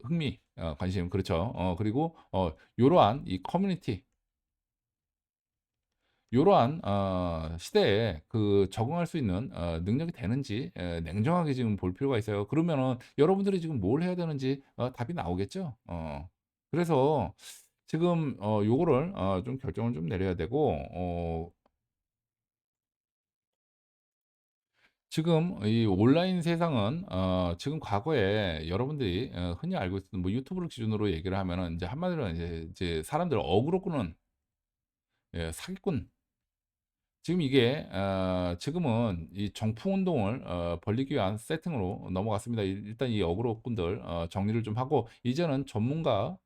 흥미, 관심, 그렇죠. 그리고 요러한 이 커뮤니티, 요러한 시대에 그 적응할 수 있는 능력이 되는지 냉정하게 지금 볼 필요가 있어요. 그러면은 여러분들이 지금 뭘 해야 되는지 답이 나오겠죠. 그래서 지금 요거를 좀 결정을 좀 내려야 되고, 지금 이 온라인 세상은 지금 과거에 여러분들이 흔히 알고 있는 뭐 유튜브를 기준으로 얘기를 하면은 인제 한마디로 이제 사람들 어그로 끄는, 예, 사기꾼. 지금 이게 지금은 이 정풍 운동을 벌리기 위한 세팅으로 넘어갔습니다. 일단 이 어그로꾼들 정리를 좀 하고, 이제는 전문가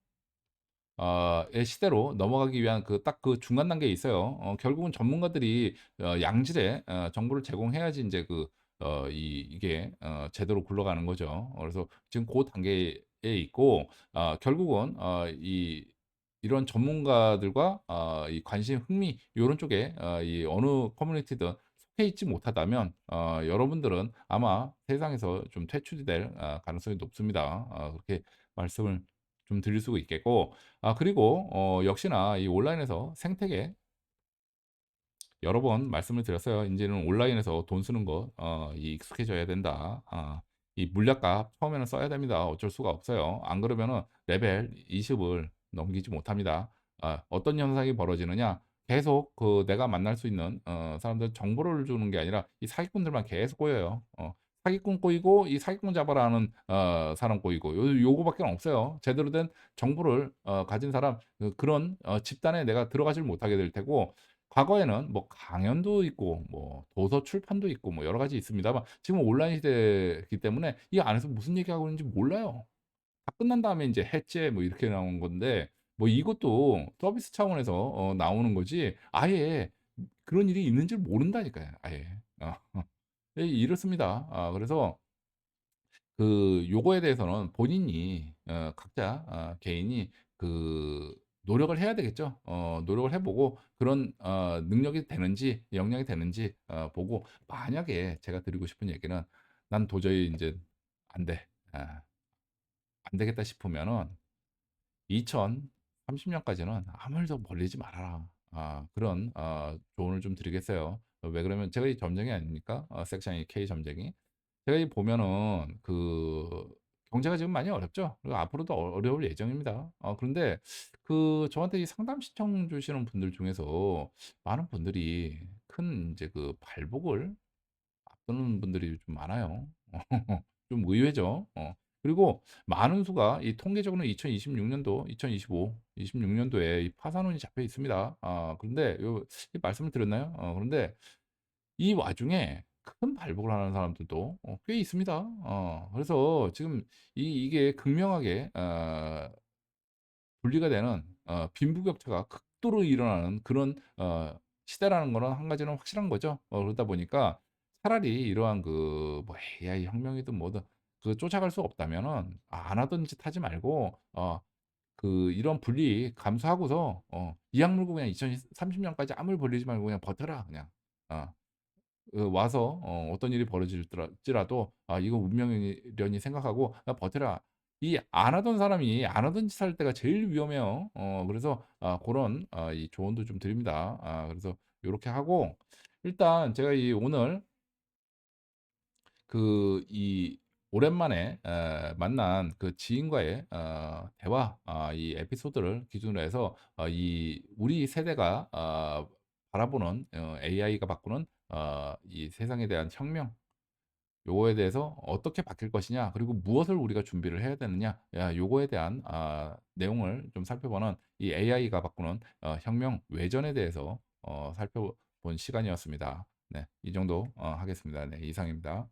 의 시대로 넘어가기 위한 그 딱 그 중간 단계에 있어요. 결국은 전문가들이 양질의 정보를 제공해야지 인제 이게 제대로 굴러가는 거죠. 그래서 지금 고 단계에 있고, 결국은 이런 전문가들과 이 관심, 흥미 요런 쪽에 이 어느 커뮤니티든 속해 있지 못하다면 여러분들은 아마 세상에서 좀 퇴출이 될 가능성이 높습니다. 그렇게 말씀을 좀 드릴 수가 있겠고, 그리고 역시나 이 온라인에서 생태계 여러 번 말씀을 드렸어요. 인제는 온라인에서 돈 쓰는 거 익숙해져야 된다. 이 물약값 처음에는 써야 됩니다. 어쩔 수가 없어요. 안 그러면은 레벨 20을 넘기지 못합니다. 어떤 현상이 벌어지느냐, 계속 그 내가 만날 수 있는 사람들 정보를 주는 게 아니라 이 사기꾼들만 계속 꼬여요. 사기꾼 꼬이고 이 사기꾼 잡아라는 사람 꼬이고, 요거밖에 없어요. 제대로 된 정보를 가진 사람, 그런 집단에 내가 들어가질 못하게 될 테고, 과거에는 뭐 강연도 있고 뭐 도서 출판도 있고 뭐 여러 가지 있습니다만, 지금은 온라인 시대이기 때문에 이 안에서 무슨 얘기하고 있는지 몰라요. 다 끝난 다음에 인제 해제 뭐 이렇게 나오는 건데, 뭐 이것도 서비스 차원에서 나오는 거지, 아예 그런 일이 있는 줄 모른다니까요, 아예. 예, 이렇습니다. 그래서 요거에 대해서는 본인이 각자 개인이 노력을 해야 되겠죠. 노력을 해 보고 그런 능력이 되는지 역량이 되는지 보고, 만약에 제가 드리고 싶은 얘기는 '난 도저히 인제 안 돼. 안 되겠다.' 싶으면은 2030 년까지는 아무 일도 벌리지 말아라. 그런 조언을 좀 드리겠어요. 왜 그러면 제가 이 점쟁이 아닙니까? 섹션 이 K 점쟁이. 제가 이 보면은 경제가 지금 많이 어렵죠. 그리고 앞으로도 어려울 예정입니다. 그런데 저한테 이 상담 신청 주시는 분들 중에서 많은 분들이 큰 이제 발복을 앞두는 분들이 좀 많아요. 좀 의외죠. 그리고 많은 수가 이 통계적으로는 2026 년도, 2025, 26 년도에 이 파산운이 잡혀 있습니다. 그런데 이 말씀을 드렸나요? 그런데 이 와중에 큰 발복을 하는 사람들도 꽤 있습니다. 그래서 지금 이게 극명하게 분리가 되는, 빈부격차가 극도로 일어나는 그런 시대라는 거는 한 가지는 확실한 거죠. 그러다 보니까 차라리 이러한 뭐 AI 혁명이든 뭐든 쫓아갈 수 없다면은 안 하던 짓 하지 말고 이런 분리 감수하고서 이악 물고 그냥 2030 년까지 아무리 벌리지 말고 그냥 버텨라 그냥. 어. 와서 어떤 일이 지라도 이거 운명이려니 생각하고 버텨라. 이 안 하던 사람이 안 하던 짓 할 때가 제일 위험해요. 그래서 고런 이 조언도 좀 드립니다. 그래서 요렇게 하고, 일단 제가 이 오늘 이 오랜만에 만난 지인과의 대화, 이 에피소드를 기준으로 해서 이 우리 세대가 바라보는 AI가 바꾸는 이 세상에 대한 혁명, 요거에 대해서 어떻게 바뀔 것이냐, 그리고 무엇을 우리가 준비를 해야 되느냐, 요거에 대한 내용을 좀 살펴보는 이 AI가 바꾸는 혁명 외전에 대해서 살펴본 시간이었습니다. 네, 이 정도 하겠습니다. 네, 이상입니다.